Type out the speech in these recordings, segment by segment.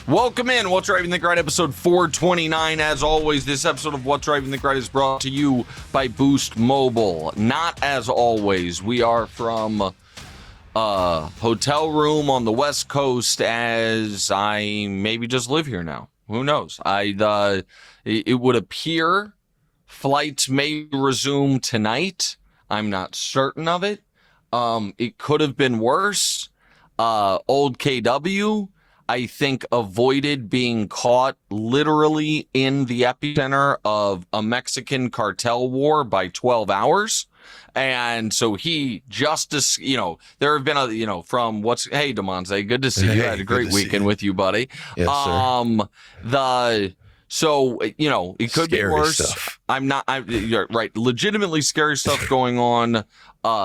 Welcome in. What's Driving the Grind, episode 429. As always, this episode of What's Driving the Grind is brought to you by Boost Mobile. Not as always. We are from a hotel room on the West Coast, as I maybe just live here now. Who knows? It would appear flights may resume tonight. I'm not certain of it. It could have been worse. Old KW, I think, avoided being caught literally in the epicenter of a Mexican cartel war by 12 hours. And so he just, there have been from hey, Demonze, good to see you. I had a great weekend with you, buddy. Yes, sir. So, it could be worse. Stuff. You're right. Legitimately scary stuff going on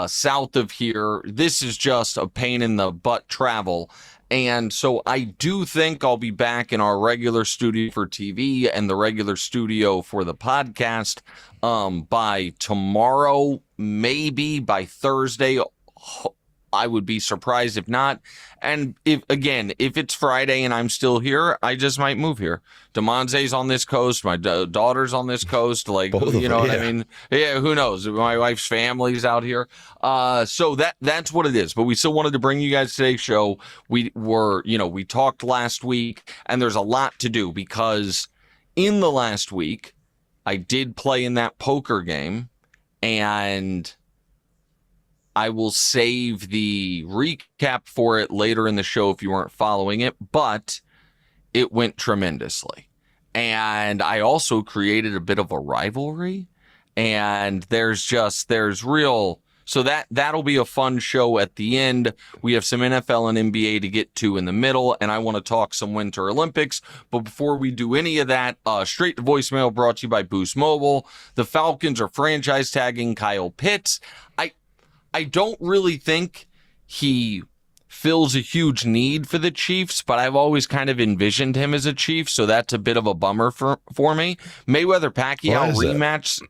south of here. This is just a pain in the butt travel. And so I do think I'll be back in our regular studio for TV and the regular studio for the podcast by tomorrow, maybe by Thursday. I would be surprised if not. And if it's Friday and I'm still here, I just might move here. Demonze's on this coast. My daughter's on this coast. What I mean? Yeah, who knows? My wife's family's out here. So that's what it is. But we still wanted to bring you guys today's show. We talked last week, and there's a lot to do because in the last week, I did play in that poker game, and I will save the recap for it later in the show if you weren't following it, but it went tremendously. And I also created a bit of a rivalry, and so that'll be a fun show at the end. We have some NFL and NBA to get to in the middle, and I want to talk some Winter Olympics. But before we do any of that, straight to voicemail brought to you by Boost Mobile. The Falcons are franchise tagging Kyle Pitts. I don't really think he fills a huge need for the Chiefs, but I've always kind of envisioned him as a Chief, so that's a bit of a bummer for me. Mayweather-Pacquiao rematch.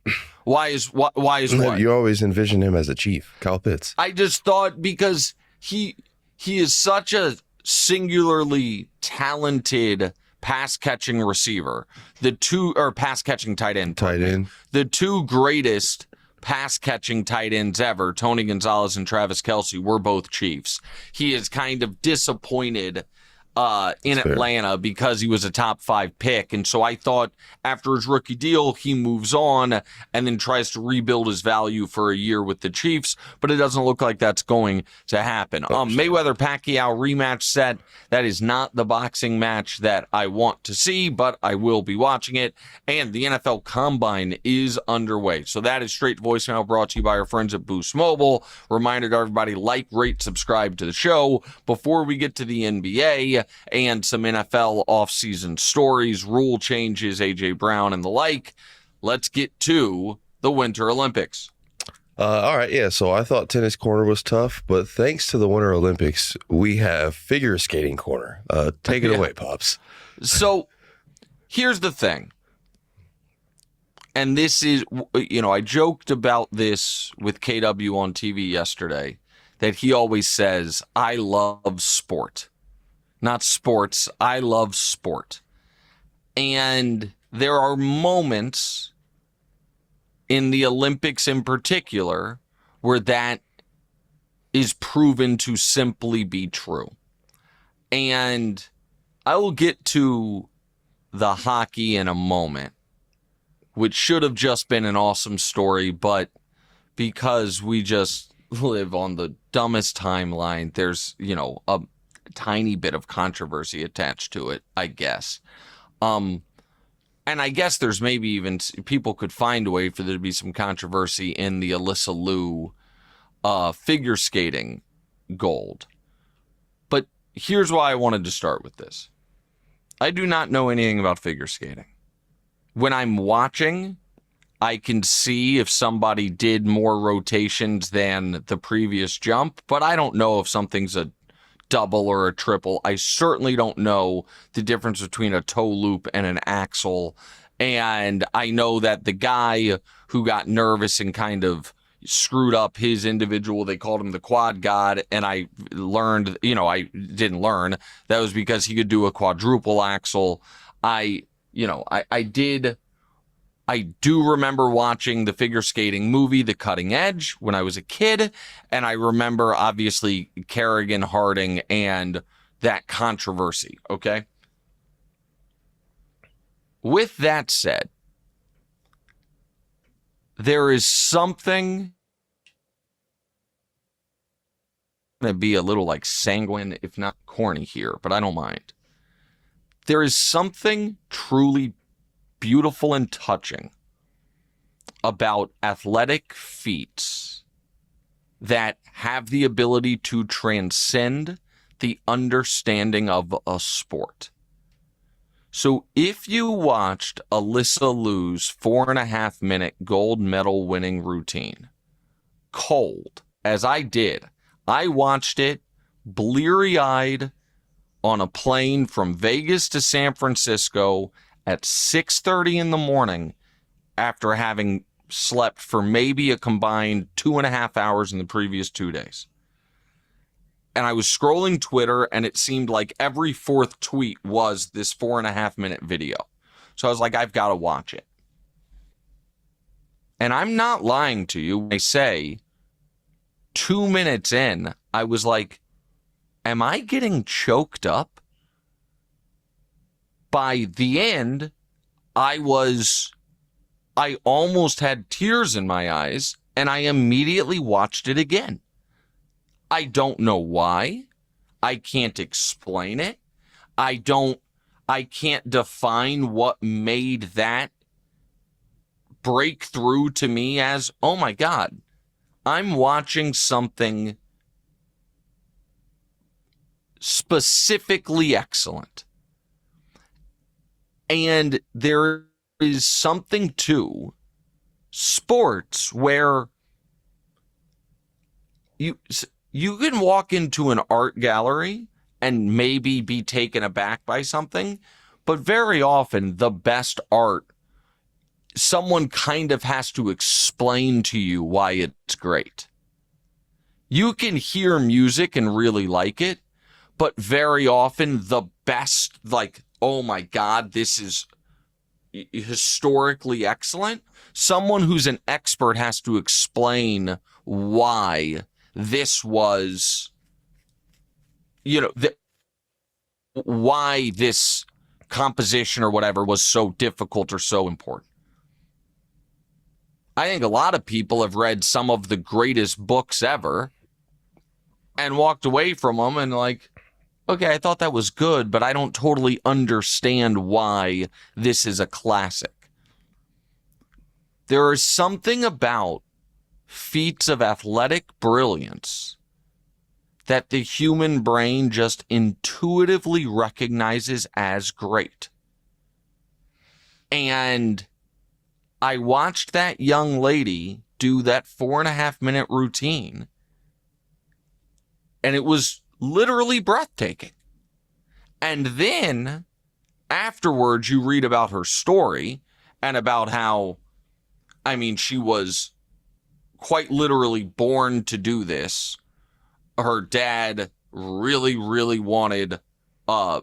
Why is what? You always envisioned him as a Chief, Kyle Pitts. I just thought because he is such a singularly talented pass-catching receiver. Pass-catching tight end. The two greatest pass-catching tight ends ever, Tony Gonzalez and Travis Kelce, were both Chiefs. He is kind of disappointed in Atlanta because he was a top 5 pick. And so I thought after his rookie deal, he moves on and then tries to rebuild his value for a year with the Chiefs, but it doesn't look like that's going to happen. Mayweather-Pacquiao rematch set, that is not the boxing match that I want to see, but I will be watching it. And the NFL Combine is underway. So that is straight voicemail brought to you by our friends at Boost Mobile. Reminder to everybody, like, rate, subscribe to the show. Before we get to the NBA and some NFL offseason stories, rule changes, A.J. Brown and the like, let's get to the Winter Olympics. All right, yeah, so I thought tennis corner was tough, but thanks to the Winter Olympics, we have figure skating corner. Take it away, Pops. So here's the thing. And this is, I joked about this with KW on TV yesterday, that he always says, I love sport. Not sports. I love sport. And there are moments in the Olympics in particular where that is proven to simply be true. And I will get to the hockey in a moment, which should have just been an awesome story, but because we just live on the dumbest timeline, there's, a tiny bit of controversy attached to it, I guess. And I guess there's maybe even people could find a way for there to be some controversy in the Alyssa Liu figure skating gold. But here's why I wanted to start with this. I do not know anything about figure skating. When I'm watching, I can see if somebody did more rotations than the previous jump, but I don't know if something's a double or a triple. I certainly don't know the difference between a toe loop and an axle. And I know that the guy who got nervous and kind of, screwed up his individual. They called him the quad god. And I learned, I didn't learn that was because he could do a quadruple axel. I do remember watching the figure skating movie, The Cutting Edge, when I was a kid. And I remember, obviously, Kerrigan, Harding, and that controversy, okay? With that said, there is something, I'm going to be a little like sanguine, if not corny here, but I don't mind. There is something truly beautiful and touching about athletic feats that have the ability to transcend the understanding of a sport. So if you watched Alyssa Liu's 4.5 minute gold medal winning routine, cold, as I did, I watched it bleary-eyed on a plane from Vegas to San Francisco at 6:30 in the morning after having slept for maybe a combined 2.5 hours in the previous 2 days. And I was scrolling Twitter, and it seemed like every fourth tweet was this 4.5 minute video. So I was like, I've got to watch it. And I'm not lying to you when I say 2 minutes in, I was like, am I getting choked up? By the end, I almost had tears in my eyes, and I immediately watched it again. I don't know why. I can't explain it. I can't define what made that break through to me as, oh my God, I'm watching something specifically excellent. And there is something to sports where you can walk into an art gallery and maybe be taken aback by something, but very often the best art, someone kind of has to explain to you why it's great. You can hear music and really like it, but very often the best, like, oh my God, this is historically excellent. Someone who's an expert has to explain why this was, why this composition or whatever was so difficult or so important. I think a lot of people have read some of the greatest books ever and walked away from them and like, okay, I thought that was good, but I don't totally understand why this is a classic. There is something about feats of athletic brilliance that the human brain just intuitively recognizes as great. And I watched that young lady do that 4.5 minute routine, and it was literally breathtaking. And then afterwards, you read about her story and about how, she was quite literally born to do this. Her dad really, really wanted, I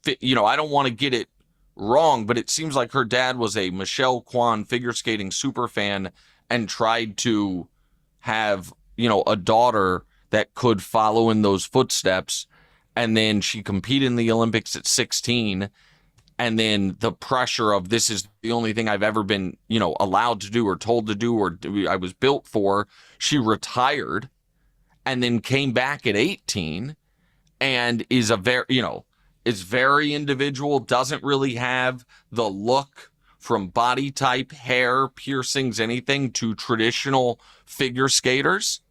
don't want to get it wrong, but it seems like her dad was a Michelle Kwan figure skating super fan and tried to have, a daughter that could follow in those footsteps. And then she competed in the Olympics at 16. And then the pressure of this is the only thing I've ever been, allowed to do or told to do or I was built for. She retired and then came back at 18 and is is very individual, doesn't really have the look from body type, hair, piercings, anything to traditional figure skaters.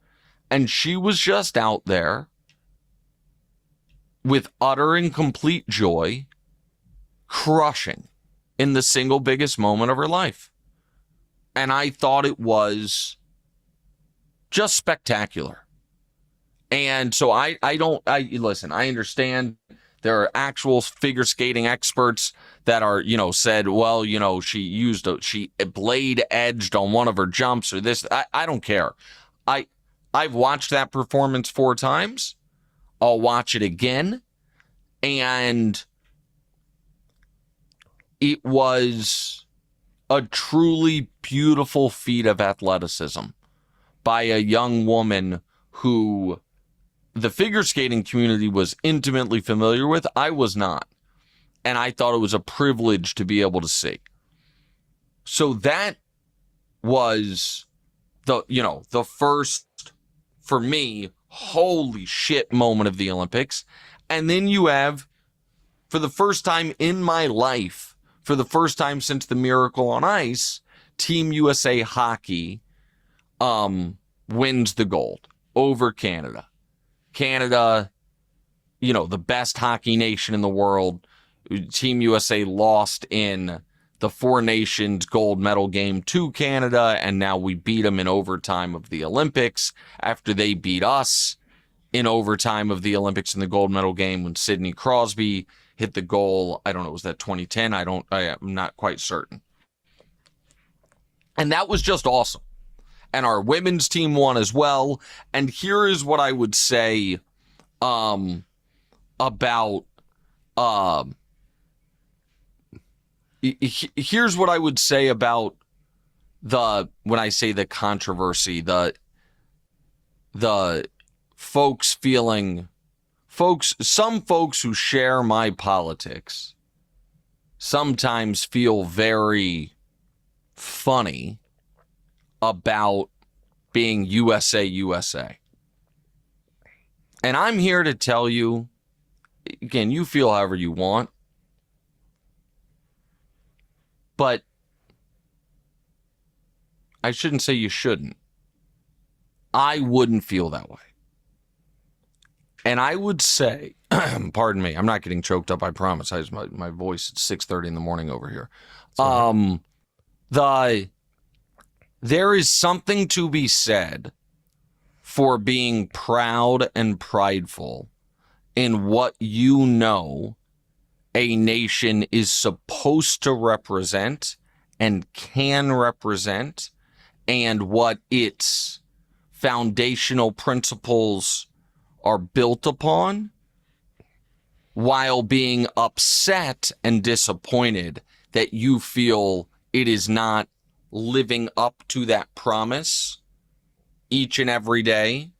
And she was just out there with utter and complete joy, crushing in the single biggest moment of her life. And I thought it was just spectacular. And so listen, I understand There are actual figure skating experts that are, said, well, she blade edged on one of her jumps or this. I don't care. I've watched that performance 4 times. I'll watch it again. And it was a truly beautiful feat of athleticism by a young woman who the figure skating community was intimately familiar with. I was not. And I thought it was a privilege to be able to see. So that was the first, for me, holy shit moment of the Olympics. And then you have, for the first time in my life, for the first time since the Miracle on Ice, Team USA hockey wins the gold over Canada. Canada, the best hockey nation in the world. Team USA lost in the Four Nations gold medal game to Canada, and now we beat them in overtime of the Olympics after they beat us in overtime of the Olympics in the gold medal game when Sidney Crosby hit the goal. I don't know, was that 2010? I'm not quite certain. And that was just awesome. And our women's team won as well. And here is what I would say about here's what I would say about when I say the controversy, the some folks who share my politics sometimes feel very funny about being USA. And I'm here to tell you, again, you feel however you want, but I shouldn't say you shouldn't. I wouldn't feel that way. And I would say, pardon me, I'm not getting choked up, I promise. My voice at 6:30 in the morning over here. There is something to be said for being proud and prideful in what a nation is supposed to represent and can represent, and what its foundational principles are built upon, while being upset and disappointed that you feel it is not living up to that promise each and every day,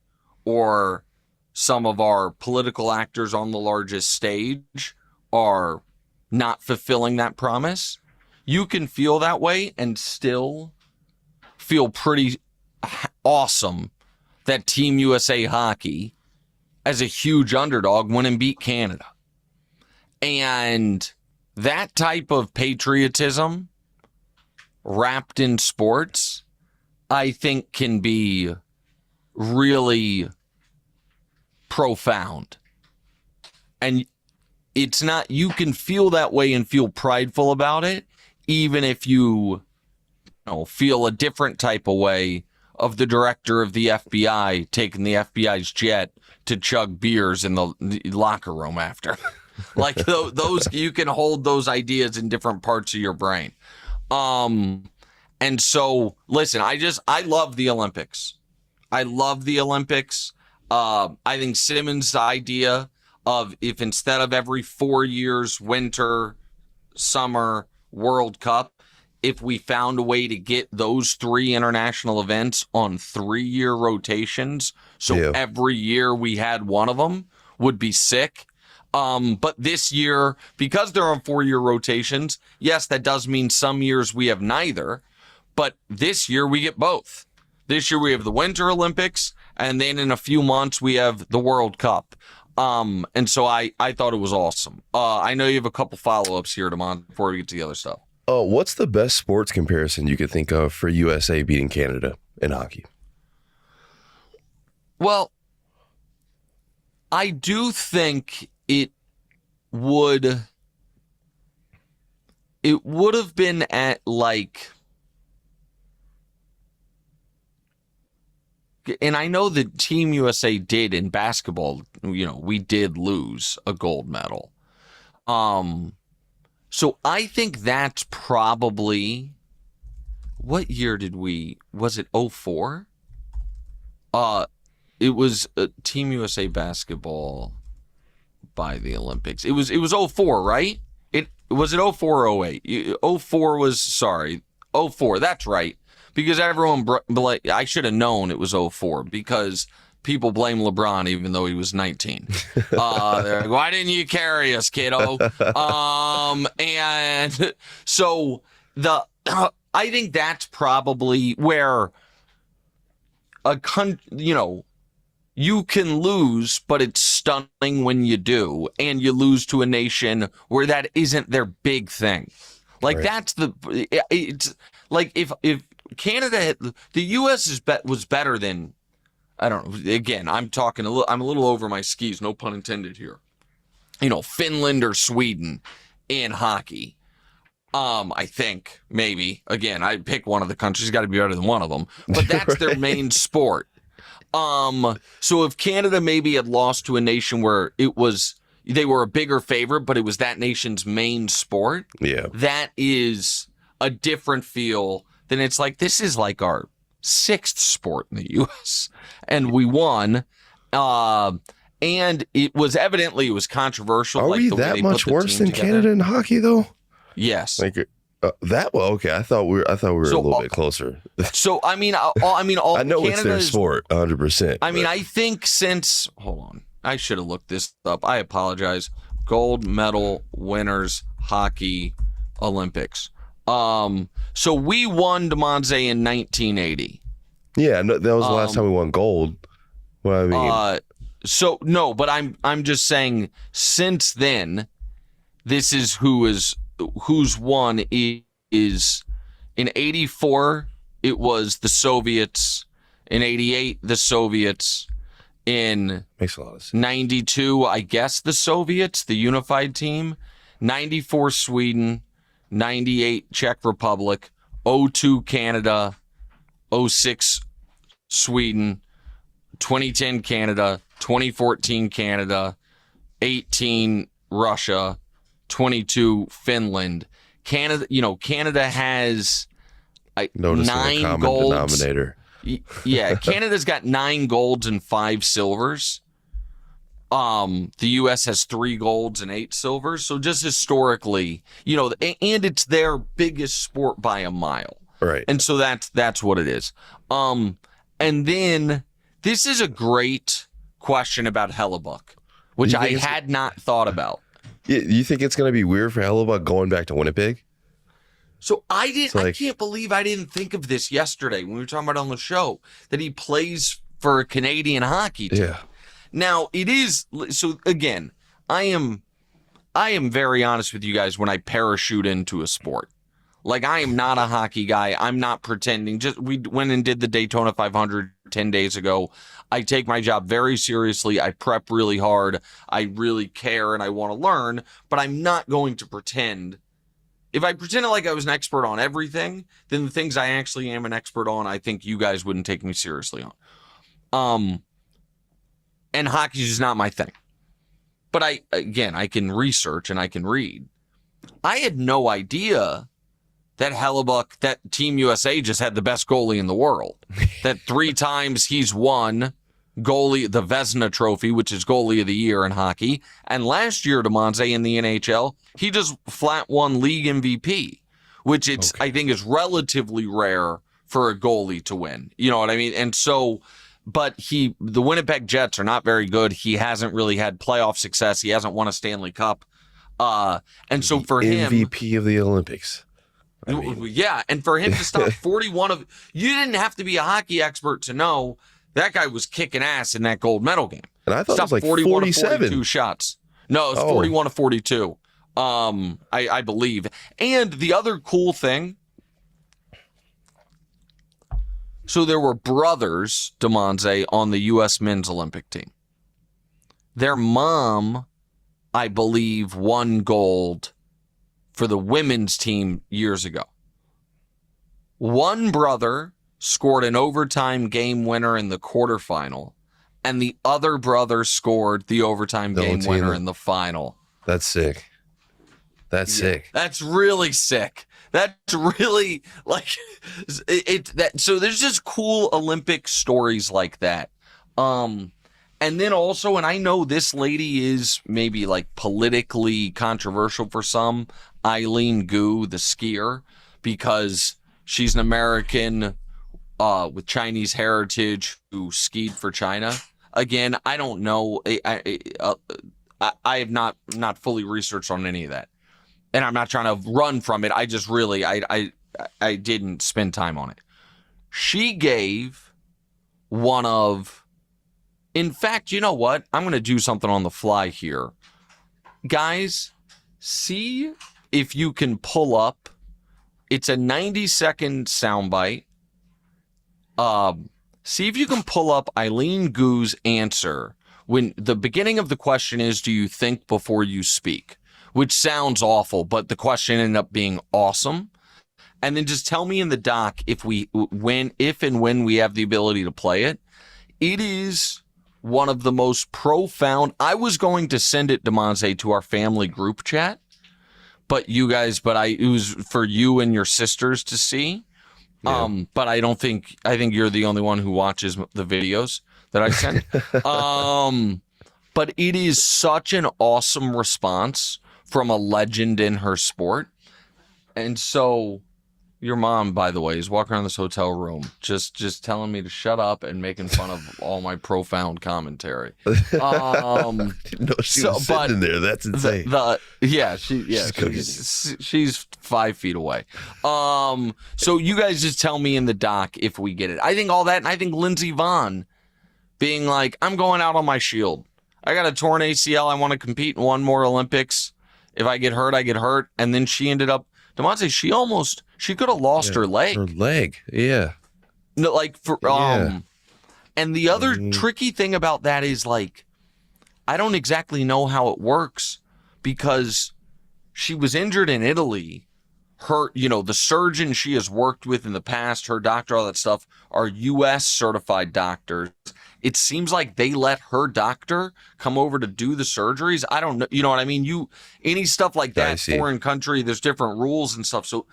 or some of our political actors on the largest stage are not fulfilling that promise. You can feel that way and still feel pretty awesome that Team USA hockey, as a huge underdog, went and beat Canada. And that type of patriotism wrapped in sports, I think, can be really profound. And it's not, you can feel that way and feel prideful about it, even if you feel a different type of way of the director of the FBI taking the FBI's jet to chug beers in the locker room after. Like those, you can hold those ideas in different parts of your brain. And so, listen, I love the Olympics. I love the Olympics. I think Simmons' idea of, if instead of every 4 years, winter, summer, World Cup, if we found a way to get those 3 international events on 3-year rotations, so every year we had one of them, would be sick. But this year, because they're on 4-year rotations, yes, that does mean some years we have neither, but this year we get both. This year we have the Winter Olympics, and then in a few months we have the World Cup. And so I thought it was awesome. I know you have a couple follow-ups here, Damon, before we get to the other stuff. What's the best sports comparison you could think of for USA beating Canada in hockey? Well, I do think it would have been at, like, and I know that Team USA did in basketball, we did lose a gold medal. So I think that's probably, what year was it 04? It was Team USA basketball by the Olympics. It was 04, right? Was it 04 or 08? 04 was, 04, that's right. Because everyone, I should have known it was 04 because people blame LeBron even though he was 19. They're like, why didn't you carry us, kiddo? And so I think that's probably where you can lose, but it's stunning when you do, and you lose to a nation where that isn't their big thing. Like that's it's like if Canada, the U.S. was better than, I don't know. Again, I'm a little over my skis, no pun intended here. Finland or Sweden in hockey. I think maybe, again, I pick one of the countries, got to be better than one of them, but that's their main sport. So if Canada maybe had lost to a nation where they were a bigger favorite, but it was that nation's main sport. Yeah. That is a different feel than it's like, this is like our sixth sport in the U.S. and we won. And it was controversial. Are we that much worse than Canada in hockey though? Yes. Okay. I thought we were a little bit closer. So I know Canada, it's their sport, 100%. I think hold on, I should have looked this up. I apologize. Gold medal winners hockey Olympics. So we won DeMonze in 1980. Yeah, no, that was the last time we won gold. Well, I mean, so no, but I'm just saying since then, this is who's won is in 84 it was the Soviets, in 88 the Soviets, in makes a lot of sense. 92 I guess the Soviets, the unified team, 94 Sweden, 98 Czech Republic, 02 Canada, 06 Sweden, 2010 Canada, 2014 Canada, 18 Russia, 22 Finland. Canada has 9 golds. Denominator. Yeah, Canada's got 9 golds and 5 silvers. The U.S. has 3 golds and 8 silvers. So just historically, and it's their biggest sport by a mile. Right. And so that's what it is. And then this is a great question about Hellebuck, which I had not thought about. You think it's going to be weird for Hellebuck going back to Winnipeg? So I can't believe I didn't think of this yesterday when we were talking about it on the show, that he plays for a Canadian hockey team. Yeah. Now it is, so again, I am very honest with you guys when I parachute into a sport. Like, I am not a hockey guy. I'm not pretending. We went and did the Daytona 500 10 days ago. I take my job very seriously. I prep really hard. I really care and I want to learn, but I'm not going to pretend. If I pretended like I was an expert on everything, then the things I actually am an expert on, I think you guys wouldn't take me seriously on. And hockey is just not my thing. But I can research and I can read. I had no idea that Hellebuck, that Team USA just had the best goalie in the world. That 3 times he's won the Vezina Trophy, which is goalie of the year in hockey. And last year, DeMonze in the NHL, he just flat won league MVP, which I think is relatively rare for a goalie to win. You know what I mean? And so, but the Winnipeg Jets are not very good. He hasn't really had playoff success. He hasn't won a Stanley Cup. And so for him, MVP of the Olympics. Yeah, and for him to stop 41 of, you didn't have to be a hockey expert to know that guy was kicking ass in that gold medal game. And I thought it was like 41 to 42 shots. No, it was 41 to 42. I believe. And the other cool thing, so there were brothers, DeMonze, on the U.S. men's Olympic team. Their mom, I believe, won gold for the women's team years ago. One brother scored an overtime game winner in the quarterfinal, and the other brother scored the overtime game winner in the final. That's sick. That's sick. That's really sick. That's really like so there's just cool Olympic stories like that. And then also, and I know this lady is maybe like politically controversial for some, Eileen Gu, the skier, because she's an American with Chinese heritage who skied for China. Again, I don't know. I have not fully researched on any of that, and I'm not trying to run from it. I just really I didn't spend time on it. She gave one of, in fact, you know what? I'm going to do something on the fly here, guys. See if you can pull up. It's a 90-second soundbite. See if you can pull up Eileen Gu's answer when the beginning of the question is, do you think before you speak? Which sounds awful, but the question ended up being awesome. And then just tell me in the doc if and when we have the ability to play it. It is one of the most profound. I was going to send it, Demonte, to our family group chat, but it was for you and your sisters to see. Yeah. But I think you're the only one who watches the videos that I send. But it is such an awesome response from a legend in her sport. And so your mom, by the way, is walking around this hotel room just telling me to shut up and making fun of all my profound commentary. No, she was sitting in there. That's insane. She's 5 feet away. So you guys just tell me in the doc if we get it. I think all that, and I think Lindsey Vonn being like, I'm going out on my shield. I got a torn ACL. I want to compete in one more Olympics. If I get hurt, I get hurt. And then she ended up, Demonte, she could have lost her leg. Her leg, yeah. No, and the other tricky thing about that is, like, I don't exactly know how it works because she was injured in Italy. Her, the surgeon she has worked with in the past, her doctor, all that stuff, are U.S. certified doctors. It seems like they let her doctor come over to do the surgeries. I don't know. You know what I mean? Any stuff like that, foreign country, there's different rules and stuff. So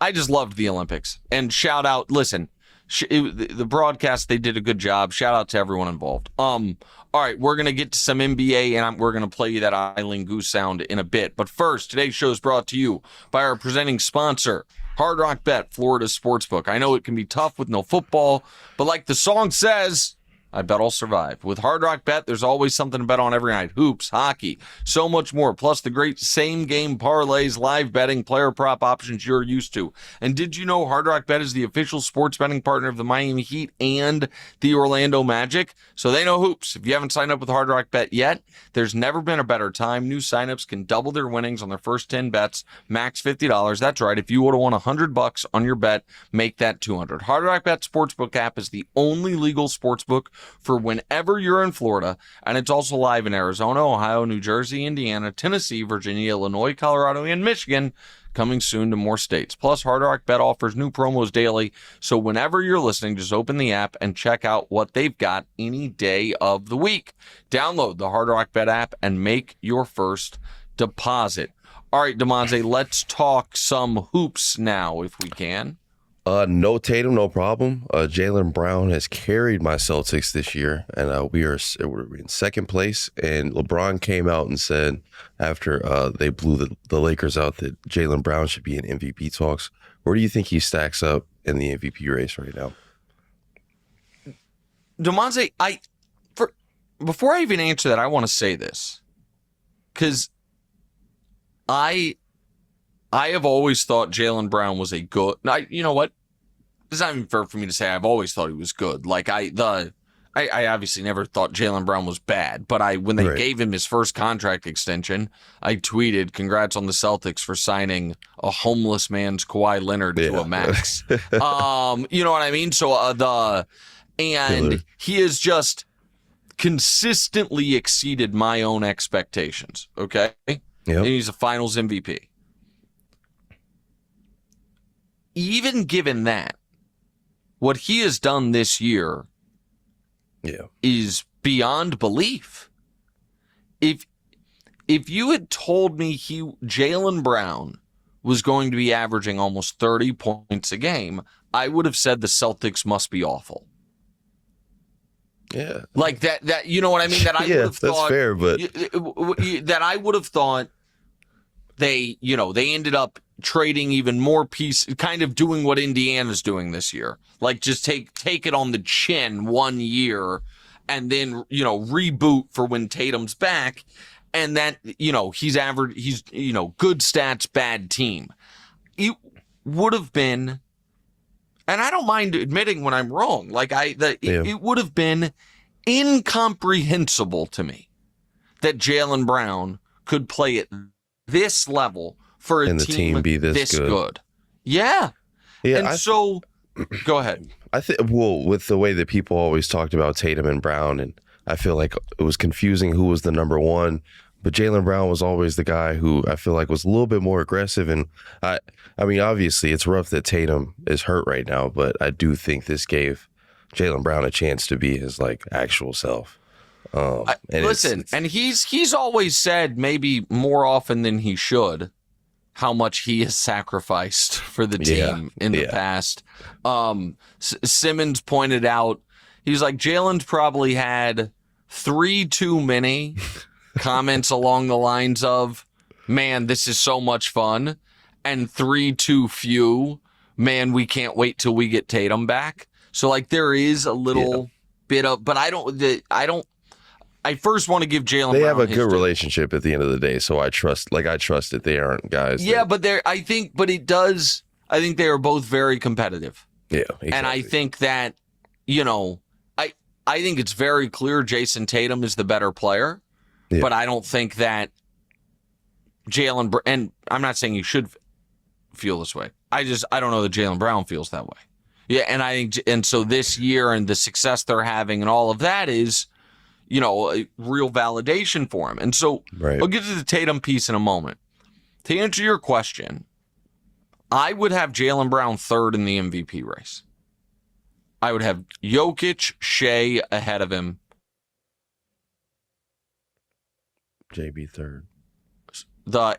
I just loved the Olympics. And shout out, listen, the broadcast, they did a good job. Shout out to everyone involved. All right, we're going to get to some NBA, and we're going to play you that Eileen Gu sound in a bit. But first, today's show is brought to you by our presenting sponsor, Hard Rock Bet, Florida's sportsbook. I know it can be tough with no football, but like the song says, I bet I'll survive. With Hard Rock Bet, there's always something to bet on every night. Hoops, hockey, so much more. Plus the great same-game parlays, live betting, player prop options you're used to. And did you know Hard Rock Bet is the official sports betting partner of the Miami Heat and the Orlando Magic? So they know hoops. If you haven't signed up with Hard Rock Bet yet, there's never been a better time. New signups can double their winnings on their first 10 bets, max $50. That's right. If you would have won $100 on your bet, make that $200. Hard Rock Bet Sportsbook app is the only legal sportsbook for whenever you're in Florida, and it's also live in Arizona, Ohio, New Jersey, Indiana, Tennessee, Virginia, Illinois, Colorado, and Michigan, coming soon to more states. Plus, Hard Rock Bet offers new promos daily, so whenever you're listening, just open the app and check out what they've got any day of the week. Download the Hard Rock Bet app and make your first deposit. All right, Demonte, let's talk some hoops now, if we can. No Tatum, no problem. Jaylen Brown has carried my Celtics this year, and we're in second place. And LeBron came out and said after they blew the Lakers out that Jaylen Brown should be in MVP talks. Where do you think he stacks up in the MVP race right now? Demonte, before I even answer that, I want to say this because I have always thought Jaylen Brown was a good. You know what? It's not even fair for me to say I've always thought he was good. Like I obviously never thought Jaylen Brown was bad, but when they gave him his first contract extension, I tweeted, "Congrats on the Celtics for signing a homeless man's Kawhi Leonard to a max." You know what I mean? So he has just consistently exceeded my own expectations. Okay, yep. And he's a Finals MVP. Even given that, what he has done this year is beyond belief. If you had told me Jaylen Brown was going to be averaging almost 30 points a game, I would have said the Celtics must be awful. Yeah. Like that you know what I mean? That I would have thought. That's fair, but that I would have thought they ended up trading even more pieces, kind of doing what Indiana's doing this year. Like just take it on the chin 1 year and then, reboot for when Tatum's back. And that, he's good stats, bad team. It would have been, and I don't mind admitting when I'm wrong. Like it would have been incomprehensible to me that Jaylen Brown could play at this level for a team be this good. Yeah. Yeah. And so, go ahead. I think, with the way that people always talked about Tatum and Brown, and I feel like it was confusing who was the number one, but Jaylen Brown was always the guy who I feel like was a little bit more aggressive. And I mean, obviously it's rough that Tatum is hurt right now, but I do think this gave Jaylen Brown a chance to be his actual self. And he's always said, maybe more often than he should, how much he has sacrificed for the team in the past. Simmons pointed out, he was like, Jaylen's probably had 3 too many comments along the lines of, man, this is so much fun, and 3 too few, man, we can't wait till we get Tatum back. So there is a little bit of, but I first want to give Jaylen Brown. They have a good relationship at the end of the day, so I trust that they aren't guys. Yeah, but I think they are both very competitive. Yeah, exactly. And I think that, I think it's very clear Jayson Tatum is the better player, but I don't think that Jaylen, and I'm not saying you should feel this way. I don't know that Jaylen Brown feels that way. Yeah, and so this year and the success they're having and all of that is, a real validation for him. And so I'll get to the Tatum piece in a moment. To answer your question, I would have Jaylen Brown third in the MVP race. I would have Jokic, Shea ahead of him. JB third.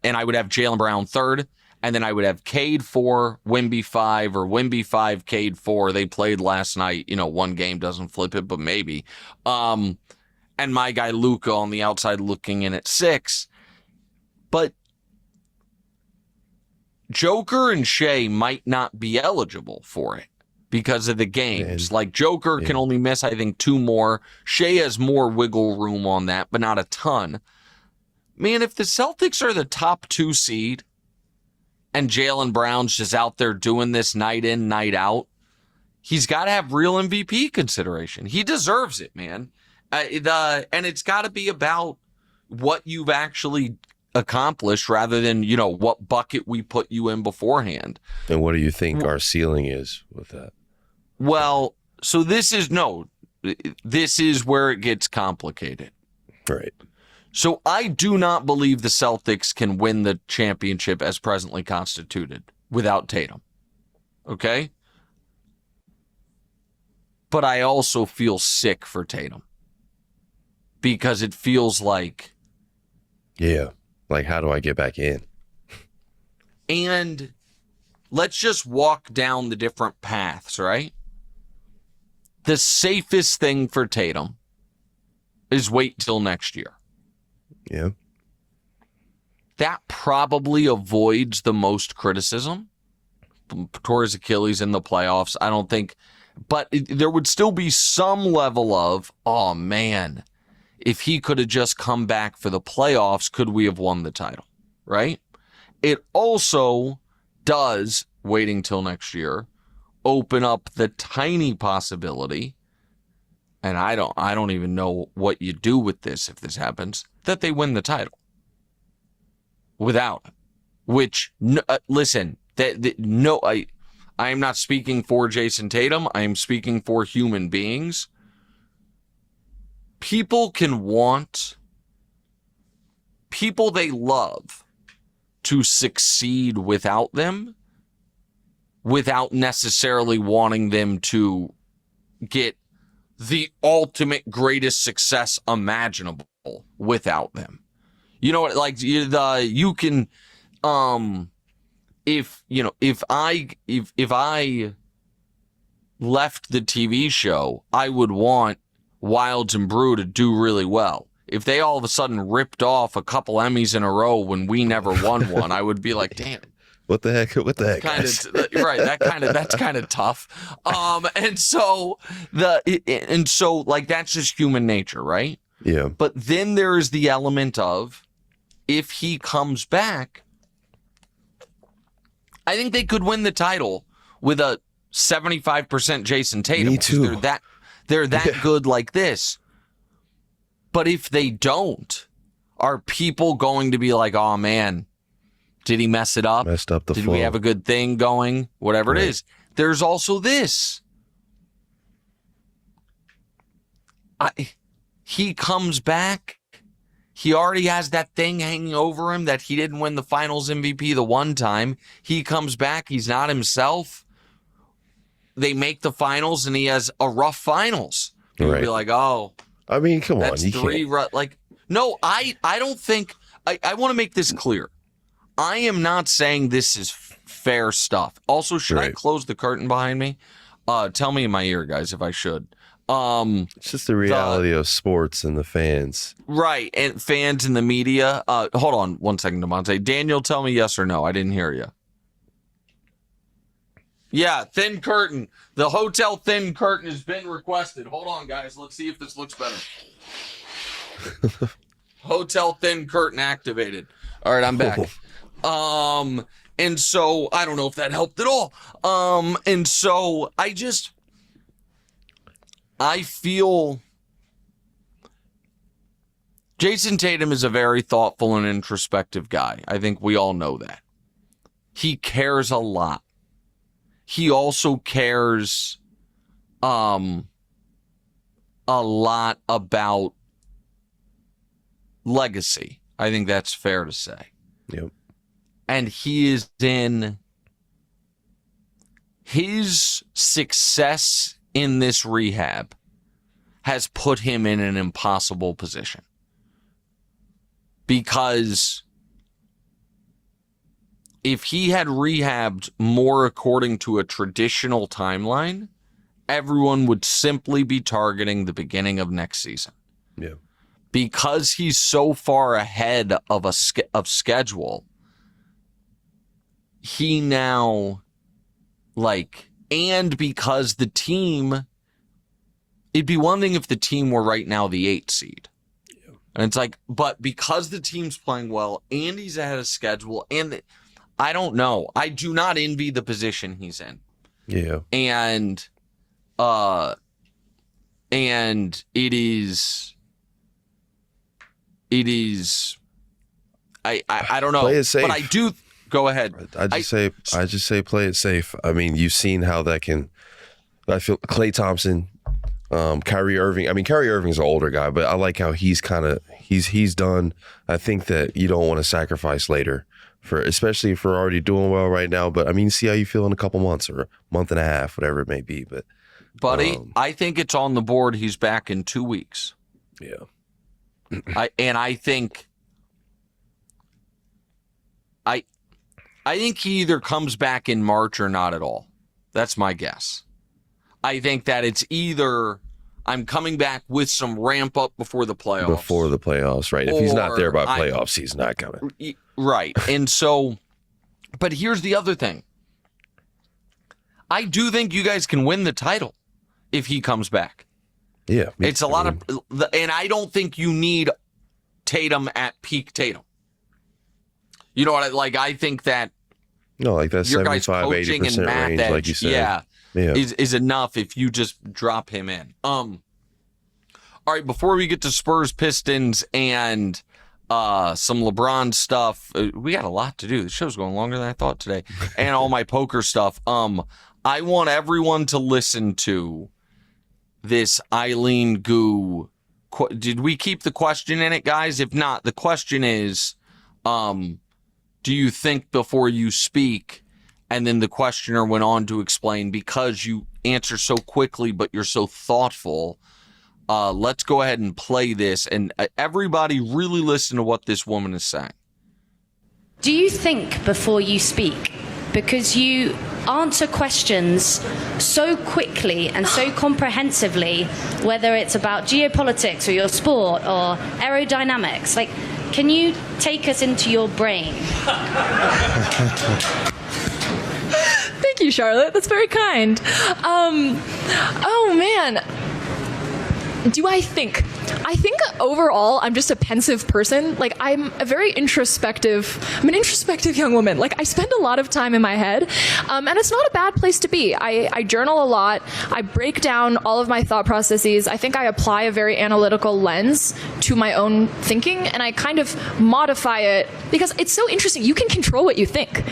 And I would have Jaylen Brown third, and then I would have Cade 4, Wemby 5, or Wemby 5, Cade 4. They played last night. One game doesn't flip it, but maybe. And my guy Luka on the outside looking in at 6. But Joker and Shea might not be eligible for it because of the games. Joker can only miss, I think, 2 more. Shea has more wiggle room on that, but not a ton. Man, if the Celtics are the top 2 seed and Jaylen Brown's just out there doing this night in, night out, he's got to have real MVP consideration. He deserves it, man. And it's got to be about what you've actually accomplished rather than, what bucket we put you in beforehand. And what do you think our ceiling is with that? Well, so this is where it gets complicated. Right. So I do not believe the Celtics can win the championship as presently constituted without Tatum. Okay? But I also feel sick for Tatum. Because it feels like... Yeah. How do I get back in? And let's just walk down the different paths, right? The safest thing for Tatum is wait till next year. Yeah. That probably avoids the most criticism. Torres Achilles in the playoffs, I don't think... But there would still be some level of, oh, man... If he could have just come back for the playoffs, could we have won the title, right? It also does, waiting till next year, open up the tiny possibility, and I don't even know what you do with this if this happens, that they win the title. Without it. Which, listen, I am not speaking for Jayson Tatum. I am speaking for human beings. People can want people they love to succeed without them, without necessarily wanting them to get the ultimate greatest success imaginable without them. You know what? Like you can, if I left the TV show, I would want Wilds and Brew to do really well. If they all of a sudden ripped off a couple Emmys in a row when we never won one, I would be like, damn. What the heck? What the heck? Right. That's kind of tough. And so that's just human nature, right? Yeah. But then there is the element of, if he comes back, I think they could win the title with a 75% Jayson Tatum. Me too. They're that good like this. But if they don't, are people going to be like, oh man, did he mess it up? Messed up the Did flow. we have a good thing going? Whatever Right. it is. There's also this. He comes back. He already has that thing hanging over him that he didn't win the finals MVP the one time. He comes back. He's not himself. They make the finals and he has a rough finals. You'll Right. be like, oh, I mean, come on. that's You three. can't. No, I don't think. I want to make this clear. I am not saying this is fair stuff. Also, should I Right. close the curtain behind me? Tell me in my ear, guys, if I should. It's just the reality of sports and the fans. Right, and fans and the media. Hold on one second, DeMonte. Daniel, tell me yes or no. I didn't hear you. Yeah, thin curtain. The hotel thin curtain has been requested. Hold on, guys. Let's see if this looks better. Hotel thin curtain activated. All right, I'm back. And so I don't know if that helped at all. And so I feel Jayson Tatum is a very thoughtful and introspective guy. I think we all know that. He cares a lot. He also cares a lot about legacy. I think that's fair to say. Yep. And he is in his success in this rehab has put him in an impossible position. Because if he had rehabbed more according to a traditional timeline, everyone would simply be targeting the beginning of next season. Yeah. Because he's so far ahead of of schedule, he now, and because the team, it'd be one thing if the team were right now the 8th seed. Yeah. And it's like, but because the team's playing well and he's ahead of schedule, and I don't know, I do not envy the position he's in. Yeah. And it is, I don't know, Play it safe. but I do. Go ahead. I just say play it safe. I mean, you've seen how that can. I feel Klay Thompson, Kyrie Irving. I mean, Kyrie Irving's an older guy, but I like how he's done. I think that you don't want to sacrifice later, especially if we're already doing well right now. But I mean, see how you feel in a couple months or a month and a half, whatever it may be. But buddy, I think it's on the board. He's back in 2 weeks. Yeah. I think he either comes back in March or not at all. That's my guess. I think that it's either I'm coming back with some ramp up before the playoffs. Before the playoffs, right? If he's not there by playoffs, he's not coming. Right. And so, but here's the other thing. I do think you guys can win the title if he comes back. Yeah. It's a lot of, and I don't think you need Tatum at peak Tatum. You know what? I think that that your guys 75, coaching 80% and math range, edge, like you said. is enough if you just drop him in. All right, before we get to Spurs, Pistons, and some LeBron stuff, we got a lot to do. The show's going longer than I thought today, and all my poker stuff. I want everyone to listen to this Eileen Gu. Did we keep the question in it, guys? If not, the question is, do you think before you speak? And then the questioner went on to explain, because you answer so quickly, but you're so thoughtful, let's go ahead and play this. And everybody really listen to what this woman is saying. Do you think before you speak? Because you answer questions so quickly and so comprehensively, whether it's about geopolitics or your sport or aerodynamics. Like, can you take us into your brain? Thank you, Charlotte. That's very kind. Oh, man. Do I think? I think overall, I'm just a pensive person. Like, I'm an introspective young woman. Like, I spend a lot of time in my head, and it's not a bad place to be. I journal a lot. I break down all of my thought processes. I think I apply a very analytical lens to my own thinking, and I kind of modify it because it's so interesting. You can control what you think.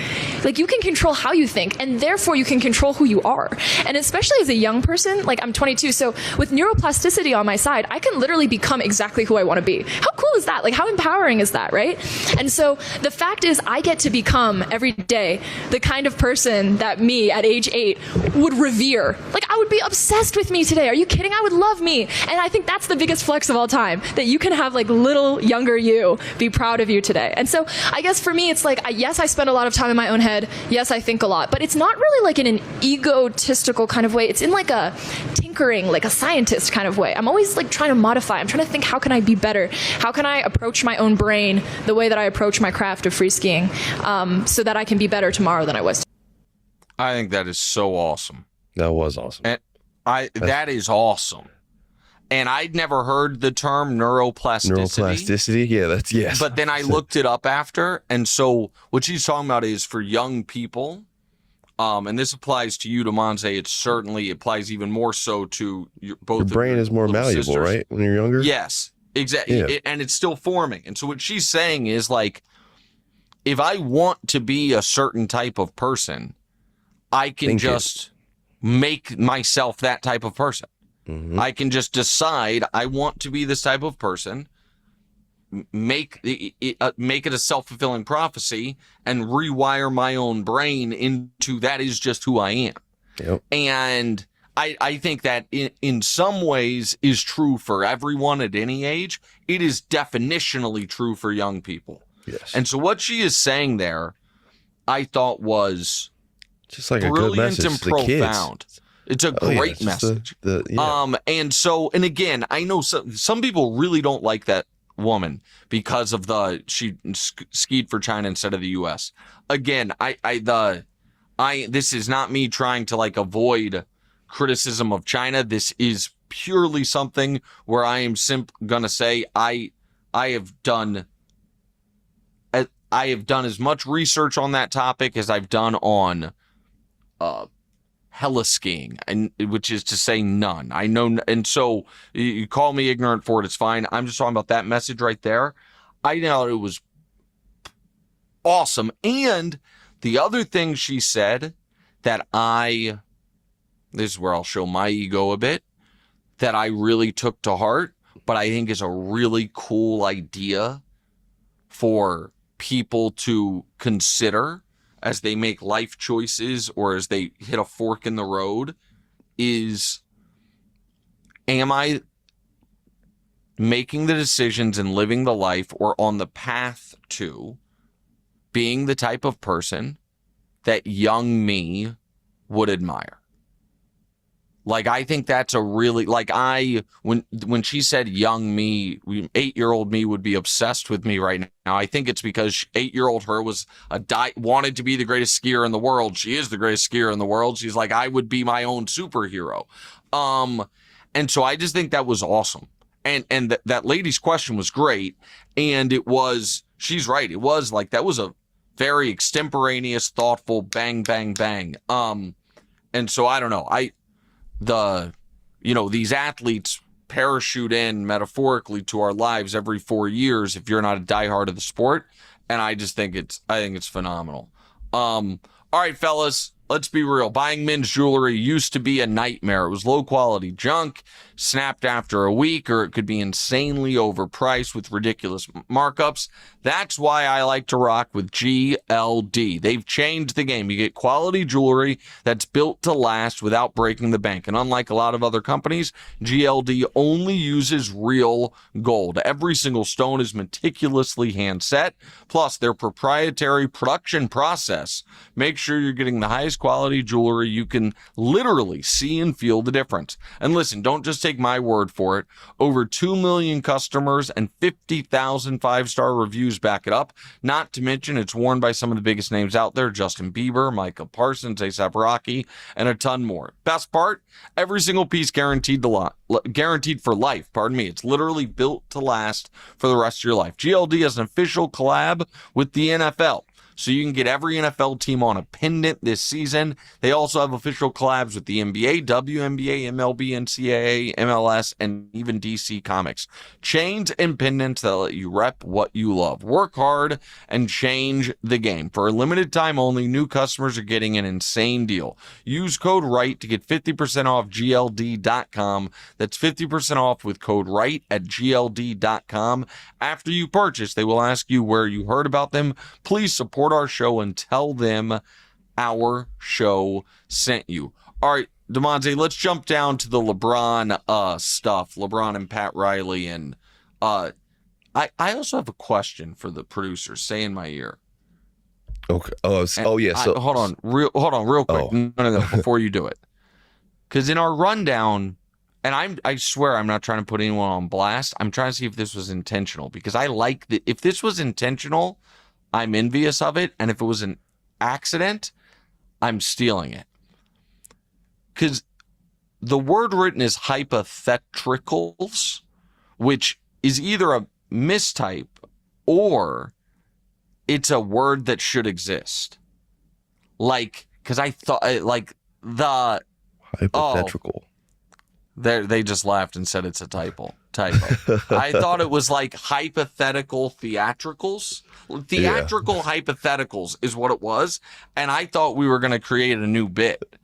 Like, you can control how you think, and therefore you can control who you are. And especially as a young person, like I'm 22, so with neuroplasticity on my side, I can literally become exactly who I want to be. How cool is that? Like, how empowering is that, right? And so the fact is, I get to become every day the kind of person that me at age 8 would revere. Like, I would be obsessed with me today. Are you kidding? I would love me. And I think that's the biggest flex of all time, that you can have like little younger you be proud of you today. And so I guess for me, it's like, yes, I spend a lot of time in my own head. Yes, I think a lot, but it's not really like in an egotistical kind of way. It's in like a tinkering, like a scientist kind of way. I'm always like trying to modify. I'm trying to think, how can I be better? How can I approach my own brain the way that I approach my craft of free skiing, so that I can be better tomorrow than I was. I think that is so awesome. That was awesome. And that is awesome. And I'd never heard the term neuroplasticity. Neuroplasticity? Yeah, that's yes. But then I looked it up after. And so what she's talking about is for young people, and this applies to you, Demonte. It certainly applies even more so to both. Your brain is more malleable, sisters. Right? When you're younger? Yes, exactly. Yeah. And it's still forming. And so what she's saying is, like, if I want to be a certain type of person, I can just make myself that type of person. Mm-hmm. I can just decide I want to be this type of person, make it a self-fulfilling prophecy, and rewire my own brain into that is just who I am. Yep. And I think that in some ways is true for everyone at any age. It is definitionally true for young people. Yes. And so what she is saying there, I thought was just like brilliant a good message and to the profound. Kids. It's a great message. And again, I know some people really don't like that woman because of she skied for China instead of the U.S. Again, this is not me trying to like avoid criticism of China. This is purely something where I am gonna say I have done as much research on that topic as I've done on hella skiing, and which is to say none. I know, and so you call me ignorant for it, it's fine. I'm just talking about that message right there. I know it was awesome. And the other thing she said that this is where I'll show my ego a bit, that I really took to heart, but I think is a really cool idea for people to consider as they make life choices or as they hit a fork in the road, is, am I making the decisions and living the life or on the path to being the type of person that young me would admire? Like, I think that's a really, like, when she said young me, 8-year-old me would be obsessed with me right now. I think it's because 8-year-old her was wanted to be the greatest skier in the world. She is the greatest skier in the world. She's like, I would be my own superhero. And so I just think that was awesome. And that lady's question was great. And she's right. It was like, that was a very extemporaneous, thoughtful, bang, bang, bang. And so I don't know. These athletes parachute in metaphorically to our lives every 4 years if you're not a diehard of the sport. And I just think it's phenomenal. All right, fellas, let's be real. Buying men's jewelry used to be a nightmare. It was low-quality junk, snapped after a week, or it could be insanely overpriced with ridiculous markups. That's why I like to rock with GLD. They've changed the game. You get quality jewelry that's built to last without breaking the bank. And unlike a lot of other companies, GLD only uses real gold. Every single stone is meticulously hand set. Plus, their proprietary production process makes sure you're getting the highest quality jewelry. You can literally see and feel the difference. And listen, don't just take my word for it. Over 2 million customers and 50,000 five-star reviews back it up. Not to mention, it's worn by some of the biggest names out there: Justin Bieber, Micah Parsons, A$AP Rocky, and a ton more. Best part, every single piece guaranteed for life. It's literally built to last for the rest of your life. GLD has an official collab with the NFL, so you can get every NFL team on a pendant this season. They also have official collabs with the NBA, WNBA, MLB, NCAA, MLS, and even DC Comics. Chains and pendants that let you rep what you love. Work hard and change the game. For a limited time only, new customers are getting an insane deal. Use code Wright to get 50% off GLD.com. That's 50% off with code Wright at GLD.com. After you purchase, they will ask you where you heard about them. Please support our show and tell them our show sent you. All right, DeMonte, let's jump down to the LeBron stuff. LeBron and Pat Riley. And I also have a question for the producers. Say in my ear. Okay. Yeah. So hold on, real quick. Oh. No, before you do it. Because in our rundown, and I swear I'm not trying to put anyone on blast. I'm trying to see if this was intentional, because I like that. If this was intentional, I'm envious of it. And if it was an accident, I'm stealing it. Because the word written is hypotheticals, which is either a mistype or it's a word that should exist. Like, because I thought, like, the... hypothetical. They just laughed and said it's a typo. I thought it was like hypothetical theatricals. Theatrical hypotheticals is what it was. And I thought we were going to create a new bit.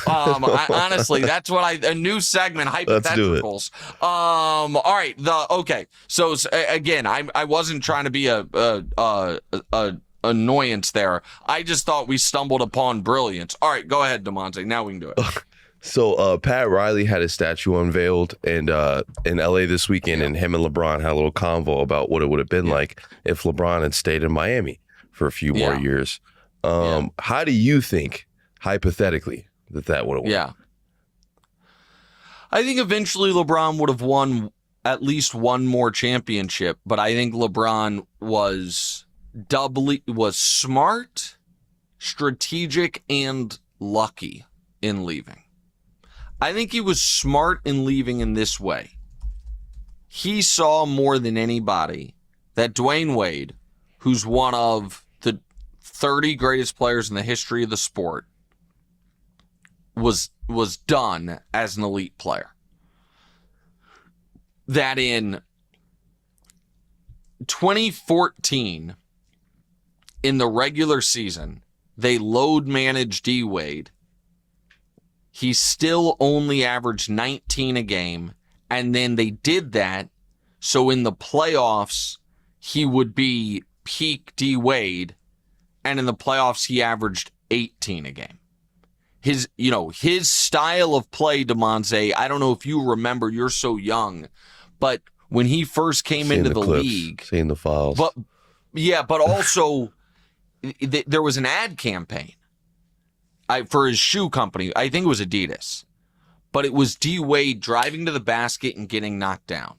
Honestly, that's what a new segment, hypotheticals. All right. Okay. So again, I wasn't trying to be a annoyance there. I just thought we stumbled upon brilliance. All right, go ahead, DeMonte. Now we can do it. So Pat Riley had his statue unveiled in LA this weekend, and him and LeBron had a little convo about what it would have been like if LeBron had stayed in Miami for a few more years. How do you think, hypothetically, that would have worked? Yeah. I think eventually LeBron would have won at least one more championship, but I think LeBron was smart, strategic, and lucky in leaving. I think he was smart in leaving in this way. He saw more than anybody that Dwayne Wade, who's one of the 30 greatest players in the history of the sport, was done as an elite player. That in 2014, in the regular season, they load managed D Wade. He still only averaged 19 a game, and then they did that so in the playoffs he would be peak D Wade, and in the playoffs he averaged 18 a game. His style of play, DeMonte, I don't know if you remember, you're so young, but when he first came into the league, seeing the files, but also there was an ad campaign for his shoe company. I think it was Adidas, but it was D Wade driving to the basket and getting knocked down,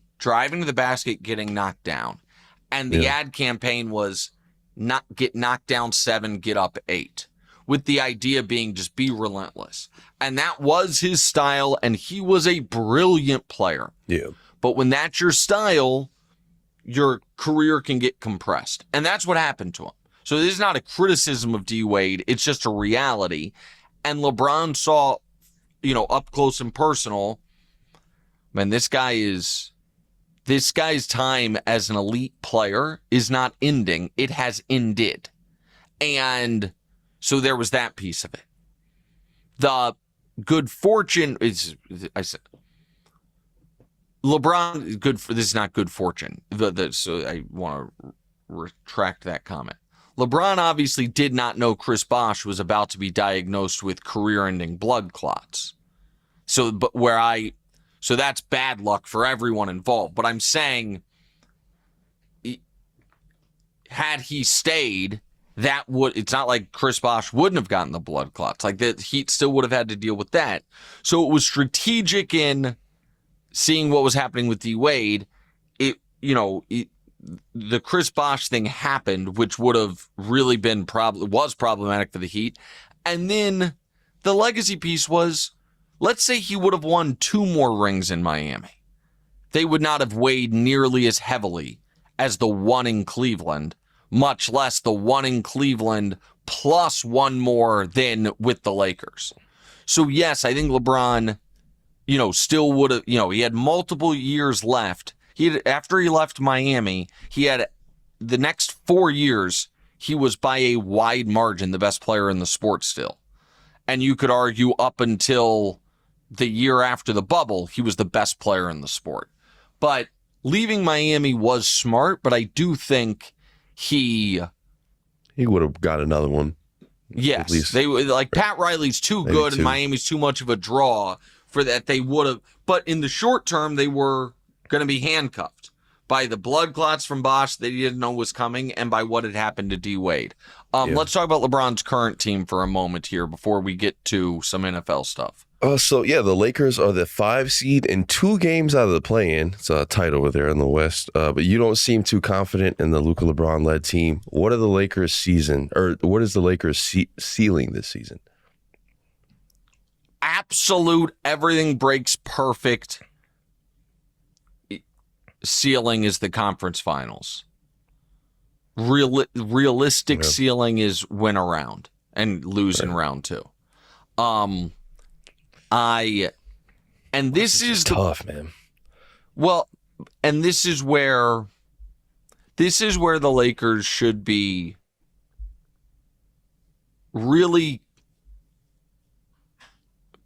and the ad campaign was not get knocked down 7, get up 8, with the idea being just be relentless. And that was his style, and he was a brilliant player. Yeah. But when that's your style, your career can get compressed. And that's what happened to him. So this is not a criticism of D Wade. It's just a reality. And LeBron saw, up close and personal, man, this guy's time as an elite player is not ending. It has ended. And so there was that piece of it. the good fortune is, I said, LeBron, this is not good fortune. So I want to retract that comment. LeBron obviously did not know Chris Bosh was about to be diagnosed with career-ending blood clots. So that's bad luck for everyone involved. But I'm saying, had he stayed, it's not like Chris Bosh wouldn't have gotten the blood clots. Like, the Heat still would have had to deal with that. So it was strategic in seeing what was happening with D Wade. The Chris Bosh thing happened, which would have really been was problematic for the Heat. And then the legacy piece was, let's say he would have won 2 more rings in Miami. They would not have weighed nearly as heavily as the one in Cleveland, much less the one in Cleveland plus 1 more than with the Lakers. So yes, I think LeBron, still would have, he had multiple years left. After he left Miami, he had the next 4 years, he was by a wide margin the best player in the sport still. And you could argue up until the year after the bubble, he was the best player in the sport. But leaving Miami was smart, but I do think he would have got another one. Yes. Pat Riley's too good and Miami's too much of a draw for that. They would have, but in the short term, they were going to be handcuffed by the blood clots from Bosh that he didn't know was coming and by what had happened to D Wade. Let's talk about LeBron's current team for a moment here before we get to some NFL stuff. The Lakers are the 5 seed and 2 games out of the play-in. It's tight over there in the West. But you don't seem too confident in the Luka LeBron-led team. What are the Lakers' what is the Lakers' ceiling this season? Absolute, everything breaks perfect ceiling is the conference finals. Realistic ceiling is win a round and lose in round 2. This is tough, man. Well, and this is where the Lakers should be really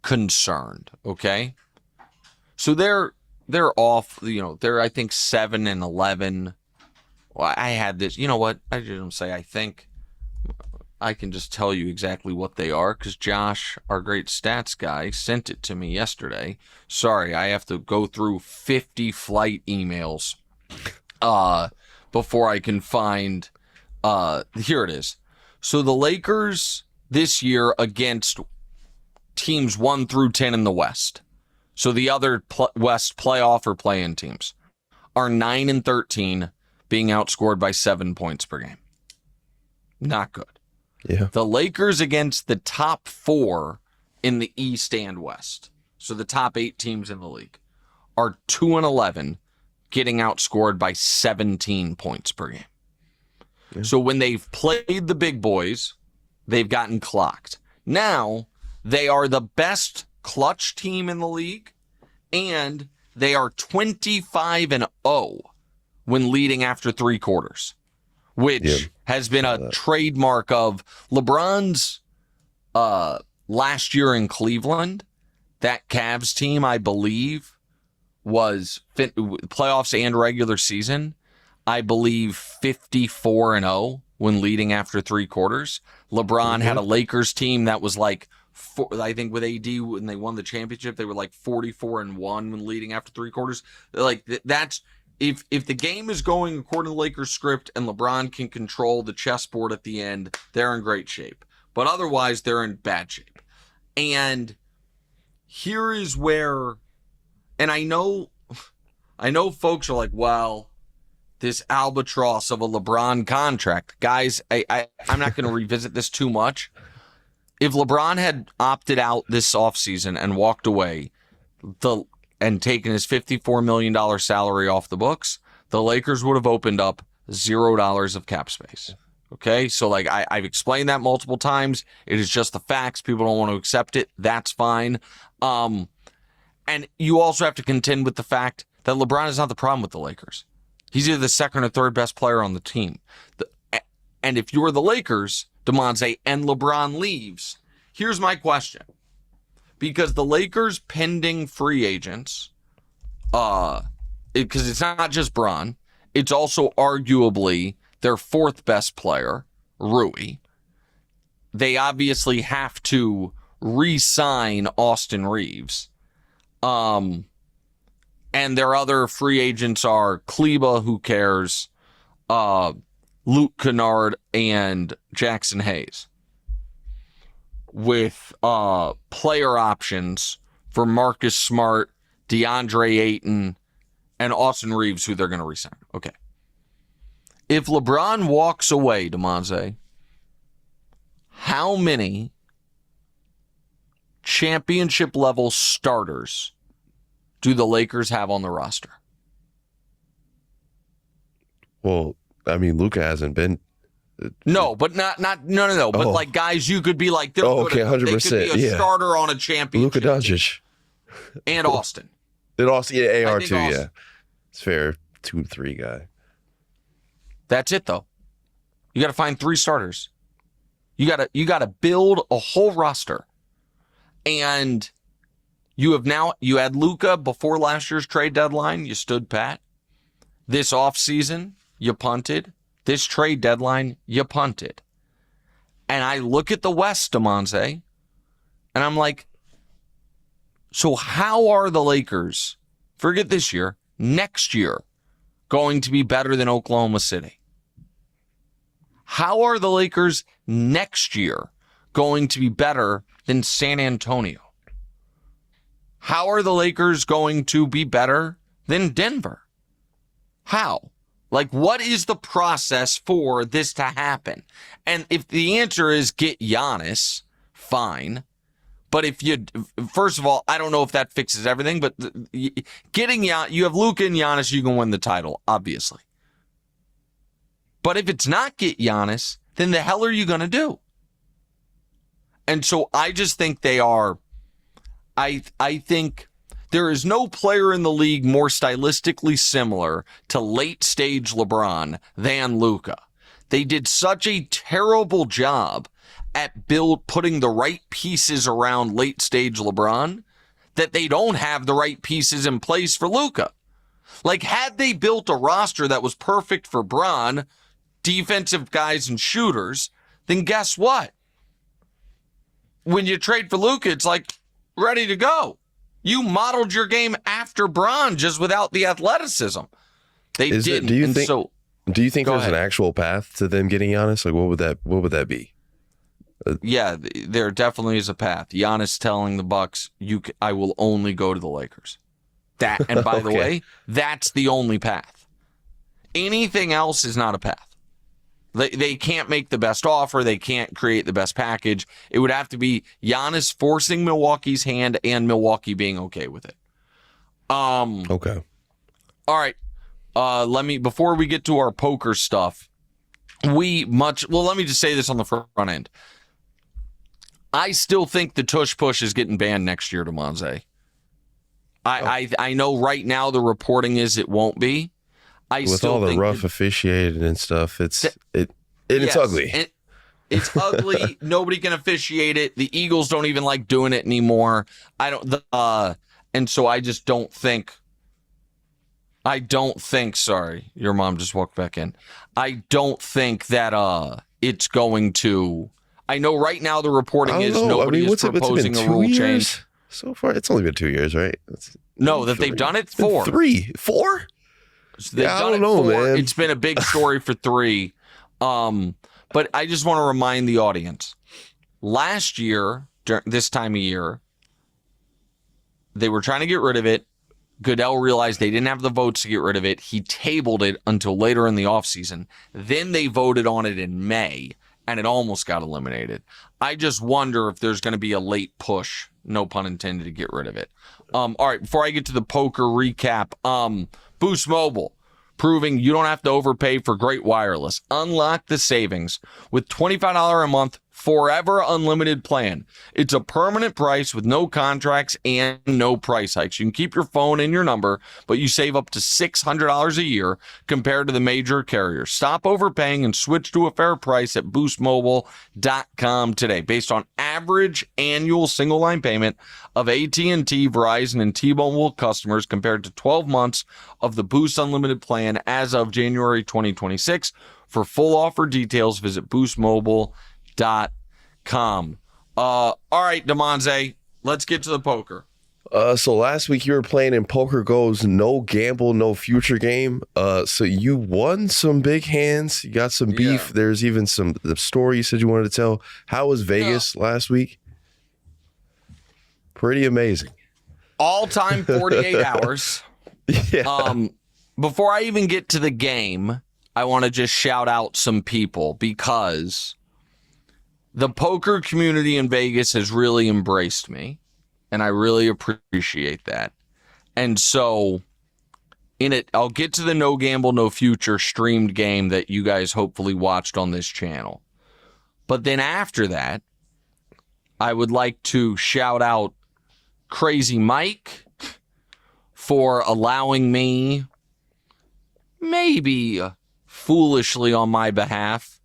concerned, okay? So they're off, they're I think 7-11. Well, I had this, you know what? I didn't say I think. I can just tell you exactly what they are because Josh, our great stats guy, sent it to me yesterday. Sorry, I have to go through 50 flight emails before I can find. Here it is. So the Lakers this year against teams 1 through 10 in the West. So the other West playoff or play-in teams are 9-13, being outscored by 7 points per game. Not good. Yeah. The Lakers against the top 4 in the East and West, so the top 8 teams in the league, are 2-11, getting outscored by 17 points per game. Yeah. So when they've played the big boys, they've gotten clocked. Now, they are the best clutch team in the league, and they are 25-0 when leading after 3 quarters. Which has been a trademark of LeBron's last year in Cleveland. That Cavs team, I believe, was playoffs and regular season. I believe 54-0 when leading after 3 quarters. LeBron had a Lakers team that was like, I think with AD when they won the championship, they were like 44-1 when leading after 3 quarters. Like that's. If the game is going according to the Lakers script and LeBron can control the chessboard at the end, they're in great shape. But otherwise, they're in bad shape. And here is where, and I know folks are like, well, this albatross of a LeBron contract. Guys, I'm not going to revisit this too much. If LeBron had opted out this offseason and walked away, and taken his $54 million salary off the books, the Lakers would have opened up $0 of cap space. Okay? So, like, I've explained that multiple times. It is just the facts. People don't want to accept it. That's fine. And you also have to contend with the fact that LeBron is not the problem with the Lakers. He's either the second or third best player on the team. And if you're the Lakers, DeMonte, and LeBron leaves, here's my question. because the Lakers pending free agents, because it's not just Bron, it's also arguably their fourth best player, Rui. They obviously have to re-sign Austin Reeves. And their other free agents are Kleba, who cares, Luke Kennard, and Jackson Hayes, with player options for Marcus Smart, DeAndre Ayton, and Austin Reeves, who they're going to re-sign. Okay. If LeBron walks away, DeMonze, how many championship-level starters do the Lakers have on the roster? Well, I mean, Luka hasn't been. No, but not. No. But like guys, you could be like, they're okay, 100%. They could be a starter on a championship. Luka Doncic and Austin. And also, yeah, AR too. Austin. Yeah, it's fair. 2-3 guy. That's it though. You got to find 3 starters. You got to build a whole roster, and you had Luka before last year's trade deadline. You stood pat. This offseason, you punted. This trade deadline, you punted. And I look at the West, DeMonze, and I'm like, so how are the Lakers, forget this year, next year, going to be better than Oklahoma City? How are the Lakers next year going to be better than San Antonio? How are the Lakers going to be better than Denver? How? Like, what is the process for this to happen? And if the answer is get Giannis, fine. But first of all, I don't know if that fixes everything, but getting Giannis, you have Luka and Giannis, you can win the title, obviously. But if it's not get Giannis, then the hell are you going to do? And so I just think they are, I think there is no player in the league more stylistically similar to late stage LeBron than Luka. They did such a terrible job at putting the right pieces around late stage LeBron that they don't have the right pieces in place for Luka. Like, had they built a roster that was perfect for Bron, defensive guys and shooters, then guess what? When you trade for Luka, it's like ready to go. You modeled your game after Bron, just without the athleticism. They didn't. Do you think Go there's ahead. an actual path to them getting Giannis? Like, what would that be? Yeah, there definitely is a path. Giannis telling the Bucks, I will only go to the Lakers. And by the Okay. way, that's the only path. Anything else is not a path. They can't make the best offer. They can't create the best package. It would have to be Giannis forcing Milwaukee's hand and Milwaukee being okay with it. Okay. All right. Before we get to our poker stuff, let me just say this on the front end. I still think the Tush Push is getting banned next year, DeMonze. I know right now the reporting is it won't be. With all the rough officiating and stuff, it's ugly. It's ugly. Nobody can officiate it. The Eagles don't even like doing it anymore. And so I just don't think. Sorry, your mom just walked back in. I don't think that it's going to. I know right now the reporting is nobody is proposing a rule change. So far, it's only been 2 years, right? They've done it 4. 4? They've I done don't it know, 4. man. It's been a big story for 3. But I just want to remind the audience. Last year, during this time of year, they were trying to get rid of it. Goodell realized they didn't have the votes to get rid of it. He tabled it until later in the offseason. Then they voted on it in May, and it almost got eliminated. I just wonder if there's going to be a late push, no pun intended, to get rid of it. All right, before I get to the poker recap, Boost Mobile, proving you don't have to overpay for great wireless. Unlock the savings with $25 a month Forever unlimited plan. It's a permanent price with no contracts and no price hikes. You can keep your phone and your number, but you save up to $600 a year compared to the major carriers. Stop overpaying and switch to a fair price at boostmobile.com today. Based on average annual single line payment of AT&T, Verizon, and T-Mobile customers compared to 12 months of the Boost Unlimited plan as of January 2026. For full offer details, visit boostmobile.com. All right, DeMonze, let's get to the poker. So last week you were playing in Poker Go's no gamble, no future game. So you won some big hands. You got some beef. Yeah. There's even the story you said you wanted to tell. How was Vegas last week? Pretty amazing. All-time 48 hours. Yeah. Before I even get to the game, I want to just shout out some people because the poker community in Vegas has really embraced me, and I really appreciate that. And so in it, I'll get to the no gamble, no future streamed game that you guys hopefully watched on this channel. But then after that, I would like to shout out Crazy Mike for allowing me, maybe foolishly on my behalf,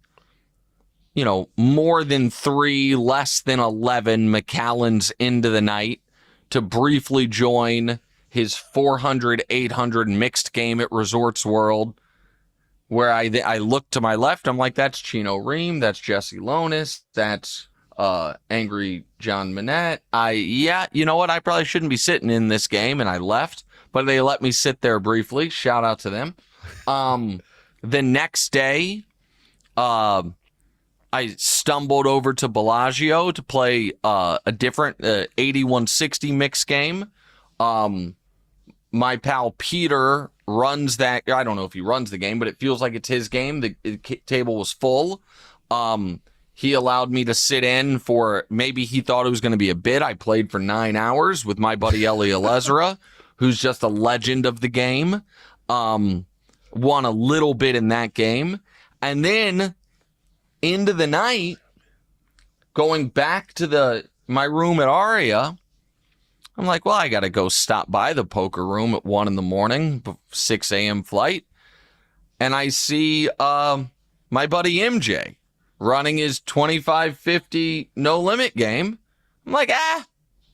more than 3, less than 11 McAllens into the night to briefly join his 400-800 mixed game at Resorts World, where I look to my left, I'm like, that's Chino Ream, that's Jesse Lonis, that's Angry John Minette. You know what? I probably shouldn't be sitting in this game, and I left, but they let me sit there briefly. Shout out to them. The next day, I stumbled over to Bellagio to play a different 8160 mix game. My pal Peter runs that. I don't know if he runs the game, but it feels like it's his game. The table was full. He allowed me to sit in for, maybe he thought it was going to be a bit. I played for 9 hours with my buddy Ellie Alezra, who's just a legend of the game. Won a little bit in that game. And then into the night, going back to my room at Aria, I'm like, well, I got to go stop by the poker room at 1 a.m, 6 a.m. flight. And I see my buddy MJ running his 25-50 no limit game. I'm like,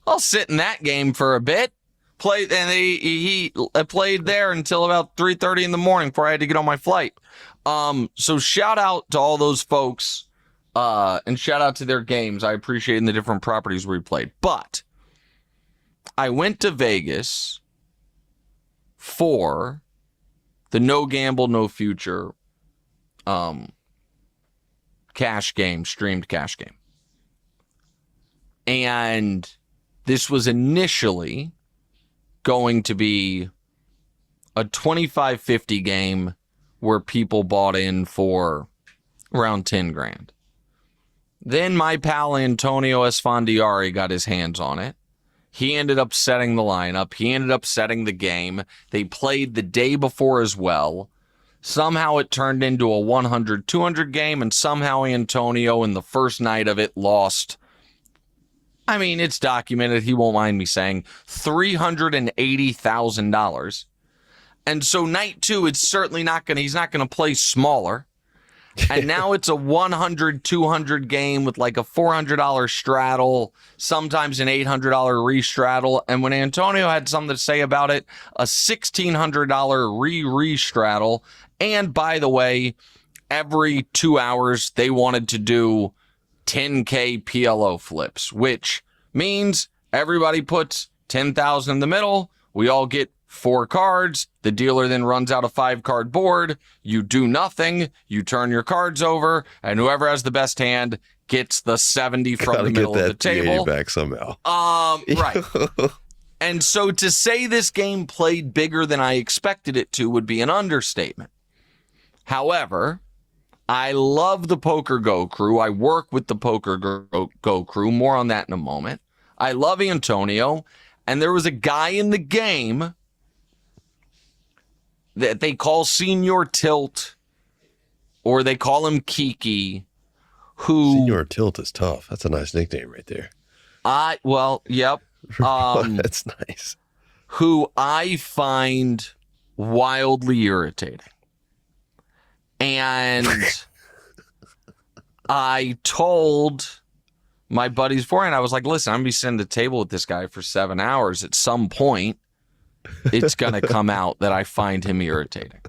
I'll sit in that game for a bit. And he played there until about 3:30 in the morning before I had to get on my flight. So shout out to all those folks, and shout out to their games. I appreciate in the different properties we played. But I went to Vegas for the no gamble, no future cash game, streamed cash game. And this was initially going to be a 25-50 game where people bought in for around 10 grand. Then my pal Antonio Esfandiari got his hands on it. He ended up setting the lineup. He ended up setting the game. They played the day before as well. Somehow it turned into a 100-200 game, and somehow Antonio in the first night of it lost, I mean, it's documented, he won't mind me saying, $380,000. And so night 2, it's certainly he's not going to play smaller. And now it's a 100-200 game with like a $400 straddle, sometimes an $800 re-straddle. And when Antonio had something to say about it, a $1,600 re-straddle. And by the way, every 2 hours they wanted to do 10K PLO flips, which means everybody puts 10,000 in the middle. We all get 4 cards. The dealer then runs out a 5-card board. You do nothing. You turn your cards over, and whoever has the best hand gets the 70 from the middle of the table. Back somehow. Right. And so to say this game played bigger than I expected it to would be an understatement. However, I love the Poker Go crew. I work with the Poker Go crew. More on that in a moment. I love Antonio. And there was a guy in the game that they call Senior Tilt, or they call him Kiki, who Senior Tilt is tough. That's a nice nickname right there. yep. That's nice. Who I find wildly irritating. And I told my buddies beforehand, I was like, listen, I'm going to be sitting at the table with this guy for 7 hours. At some point, it's going to come out that I find him irritating.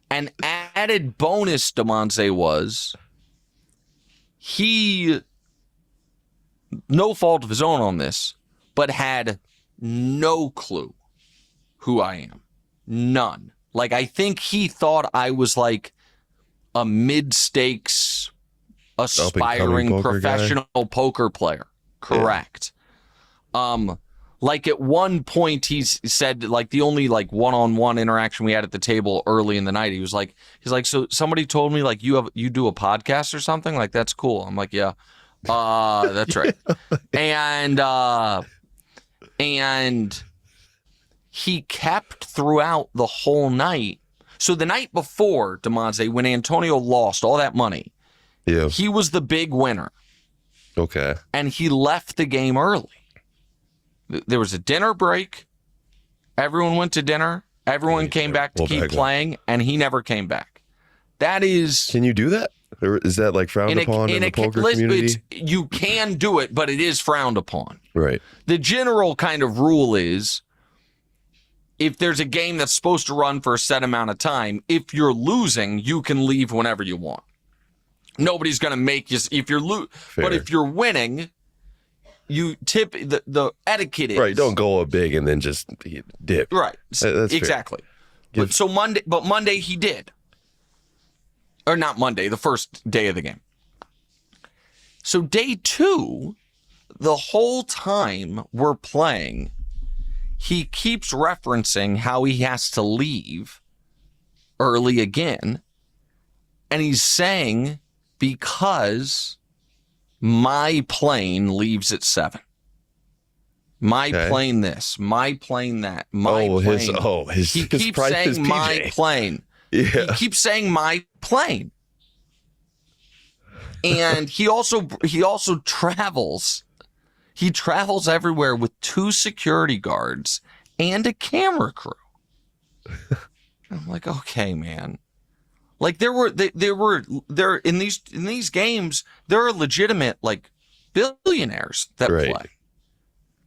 An added bonus, DeMonte, was he, no fault of his own on this, but had no clue who I am. None. Like, I think he thought I was like a mid-stakes, aspiring professional poker player. Correct. Yeah. Like at one point he said, like, the only like one-on-one interaction we had at the table early in the night, he's like, so somebody told me like you do a podcast or something, like that's cool. I'm like, yeah, that's right. And he kept throughout the whole night. So the night before, DeMonte, when Antonio lost all that money, he was the big winner. Okay. And he left the game early. There was a dinner break. Everyone went to dinner. Everyone came back to keep playing, and he never came back. That is... Can you do that? Or is that like frowned upon in the poker community? You can do it, but it is frowned upon. Right. The general kind of rule is, if there's a game that's supposed to run for a set amount of time, if you're losing, you can leave whenever you want. Nobody's going to make you... But if you're winning... You tip the etiquette is right. Don't go up big and then just dip. Right. That's exactly. But Monday he did, or not Monday, the first day of the game. So day 2, the whole time we're playing, he keeps referencing how he has to leave early again, and he's saying because my plane leaves at 7. My plane this, my plane that, my plane. He keeps saying my plane. Yeah. He keeps saying my plane. And he also travels. He travels everywhere with 2 security guards and a camera crew. I'm like, okay, man. Like there in these games, there are legitimate like billionaires that play.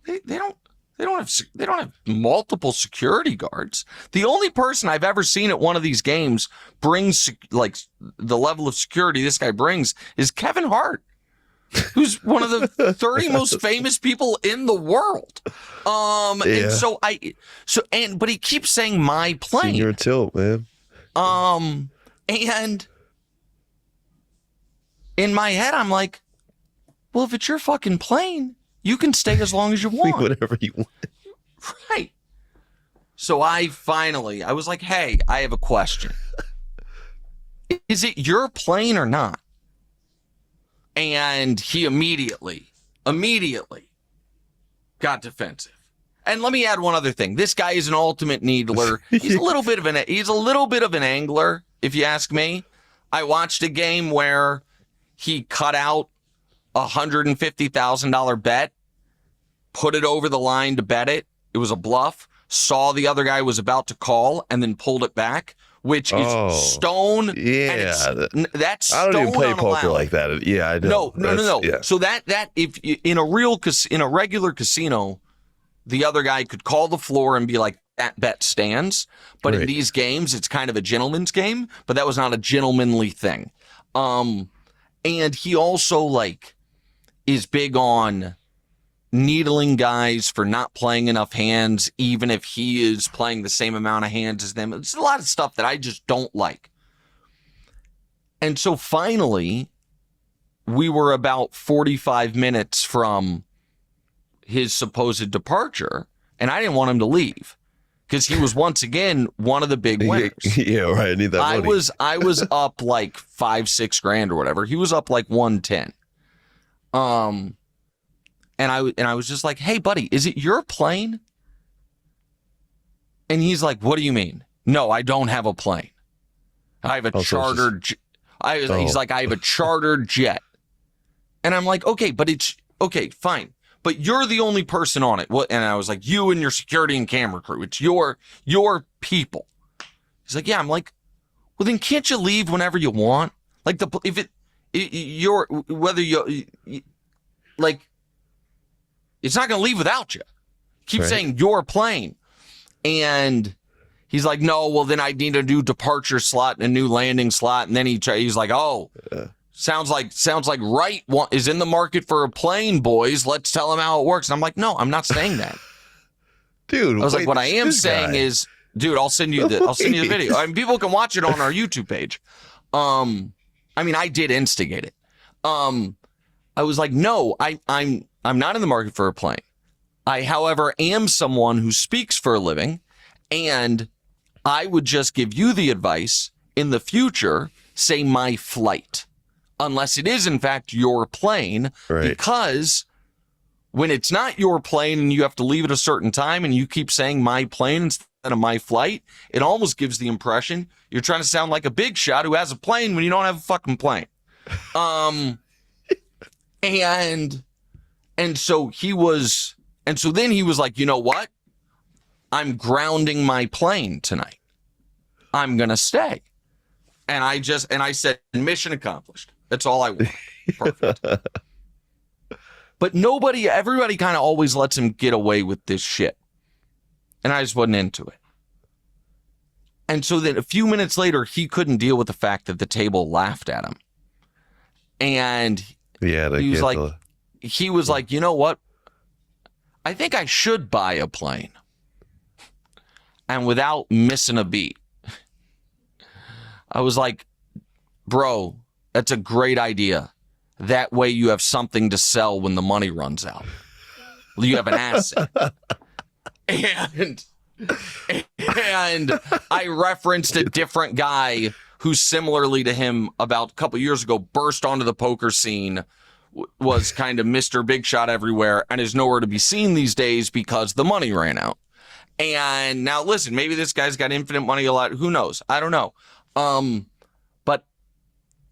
They don't have multiple security guards. The only person I've ever seen at one of these games brings like the level of security this guy brings is Kevin Hart, who's one of the 30 most famous people in the world. But he keeps saying my plane. Senior Tilt, man. And in my head, I'm like, well, if it's your fucking plane, you can stay as long as you want. Whatever you want. Right. So I was like, hey, I have a question. Is it your plane or not? And he immediately got defensive. And let me add one other thing. This guy is an ultimate needler. He's a little bit of an angler, if you ask me. I watched a game where he cut out a $150,000 bet, put it over the line to bet it. It was a bluff. Saw the other guy was about to call and then pulled it back, which is stone. Yeah, that's I don't even play unallowed. poker like that. Yeah, I know. No. Yeah. So that if in a regular casino, the other guy could call the floor and be like, that bet stands. But in these games, it's kind of a gentleman's game, but that was not a gentlemanly thing. And he also like is big on needling guys for not playing enough hands, even if he is playing the same amount of hands as them. It's a lot of stuff that I just don't like. And so finally, we were about 45 minutes from his supposed departure, and I didn't want him to leave because he was once again one of the big winners. Yeah, right. I need that money. I was up like $5-6 grand or whatever. He was up like 110. And I was just like, hey, buddy, is it your plane? And he's like, what do you mean? No, I don't have a plane. I have a chartered He's like, I have a chartered jet. And I'm like, okay, but it's okay, fine. But you're the only person on it. And I was like, you and your security and camera crew. It's your people. He's like, yeah. I'm like, well, then can't you leave whenever you want? Like it's not going to leave without you. Keep saying your plane. And he's like, no, well, then I need a new departure slot and a new landing slot. And then he's like, oh, sounds like Wright is in the market for a plane, boys. Let's tell him how it works. And I'm like, no, I'm not saying that. Dude, I was like, what I am saying is, dude, I'll send you the video. I mean, people can watch it on our YouTube page. I mean, I did instigate it. I was like, no, I'm not in the market for a plane. I, however, am someone who speaks for a living, and I would just give you the advice in the future, say my flight, unless it is in fact your plane, because when it's not your plane and you have to leave at a certain time and you keep saying my plane instead of my flight, it almost gives the impression you're trying to sound like a big shot who has a plane when you don't have a fucking plane. And so then he was like, you know what? I'm grounding my plane tonight. I'm going to stay. And I said, mission accomplished. That's all I want. Perfect. But everybody kind of always lets him get away with this shit. And I just wasn't into it. And so then a few minutes later, he couldn't deal with the fact that the table laughed at him. And he was like, you know what? I think I should buy a plane. And without missing a beat, I was like, bro, that's a great idea. That way you have something to sell when the money runs out. You have an asset. And I referenced a different guy who similarly to him about a couple years ago burst onto the poker scene, was kind of Mr. Big Shot everywhere, and is nowhere to be seen these days because the money ran out. And now listen, maybe this guy's got infinite money a lot. Who knows? I don't know. But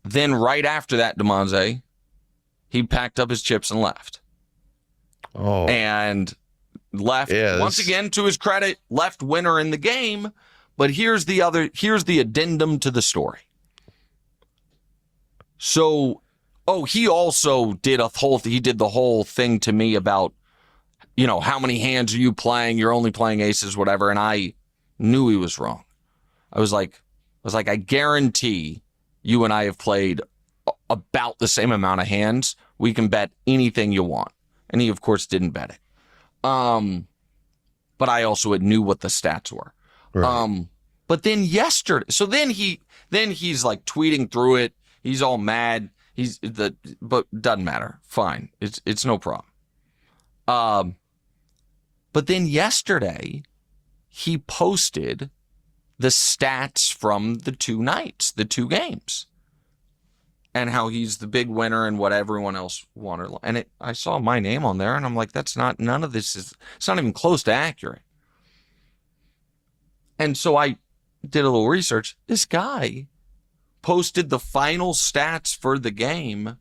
then right after that, DeMonze, he packed up his chips and left. Oh. And left, once again, to his credit, left winner in the game. But here's the addendum to the story. So, he also did the whole thing to me about, how many hands are you playing? You're only playing aces, whatever. And I knew he was wrong. I was like, I guarantee you and I have played about the same amount of hands. We can bet anything you want. And he, of course, didn't bet it. But I also knew what the stats were. Right. But then yesterday, so then he's like tweeting through it. He's all mad. But doesn't matter. Fine. It's no problem. But then yesterday, he posted the stats from the two nights, the two games, and how he's the big winner and what everyone else wanted. And I saw my name on there, and I'm like, it's not even close to accurate. And so I did a little research. This guy posted the final stats for the game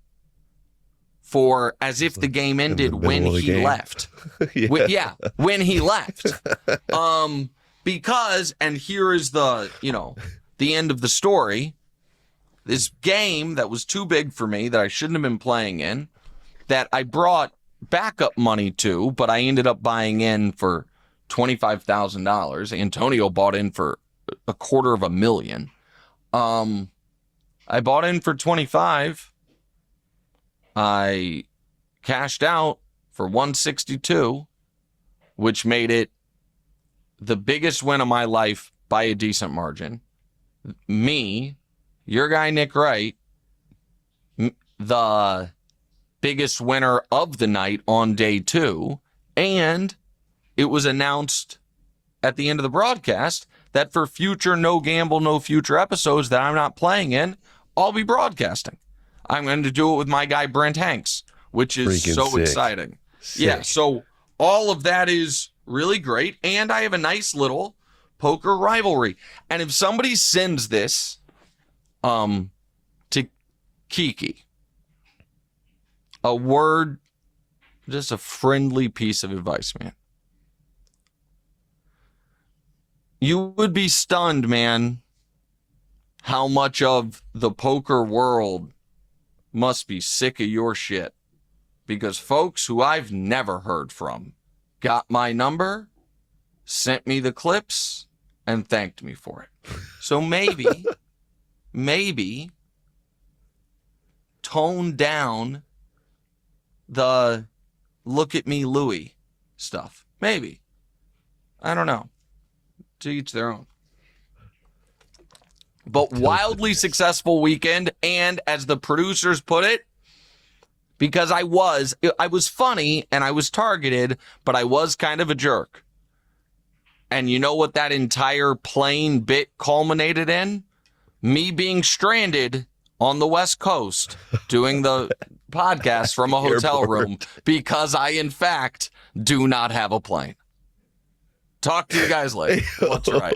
for as if the game ended when he left. When he left. Because, and here is the end of the story. This game that was too big for me, that I shouldn't have been playing in, that I brought backup money to, but I ended up buying in for $25,000. Antonio bought in for $250,000. I bought in for 25. I cashed out for 162, which made it the biggest win of my life by a decent margin. Me, your guy Nick Wright, the biggest winner of the night on day 2, and it was announced at the end of the broadcast that for future No Gamble, No Future episodes that I'm not playing in, I'll be broadcasting. I'm going to do it with my guy Brent Hanks, which is freaking so sick. Exciting. Sick. Yeah, so all of that is really great, and I have a nice little poker rivalry. And if somebody sends this to Kiki. A word, just a friendly piece of advice, man. You would be stunned, man, how much of the poker world must be sick of your shit. Because folks who I've never heard from got my number, sent me the clips, and thanked me for it. So maybe tone down the look at me Louie stuff. Maybe. I don't know. To each their own. But wildly successful weekend, and as the producers put it, because I was funny and I was targeted, but I was kind of a jerk. And you know what that entire plane bit culminated in? Me being stranded on the West Coast doing the podcast from a hotel room because I, in fact, do not have a plane. Talk to you guys later. What's right?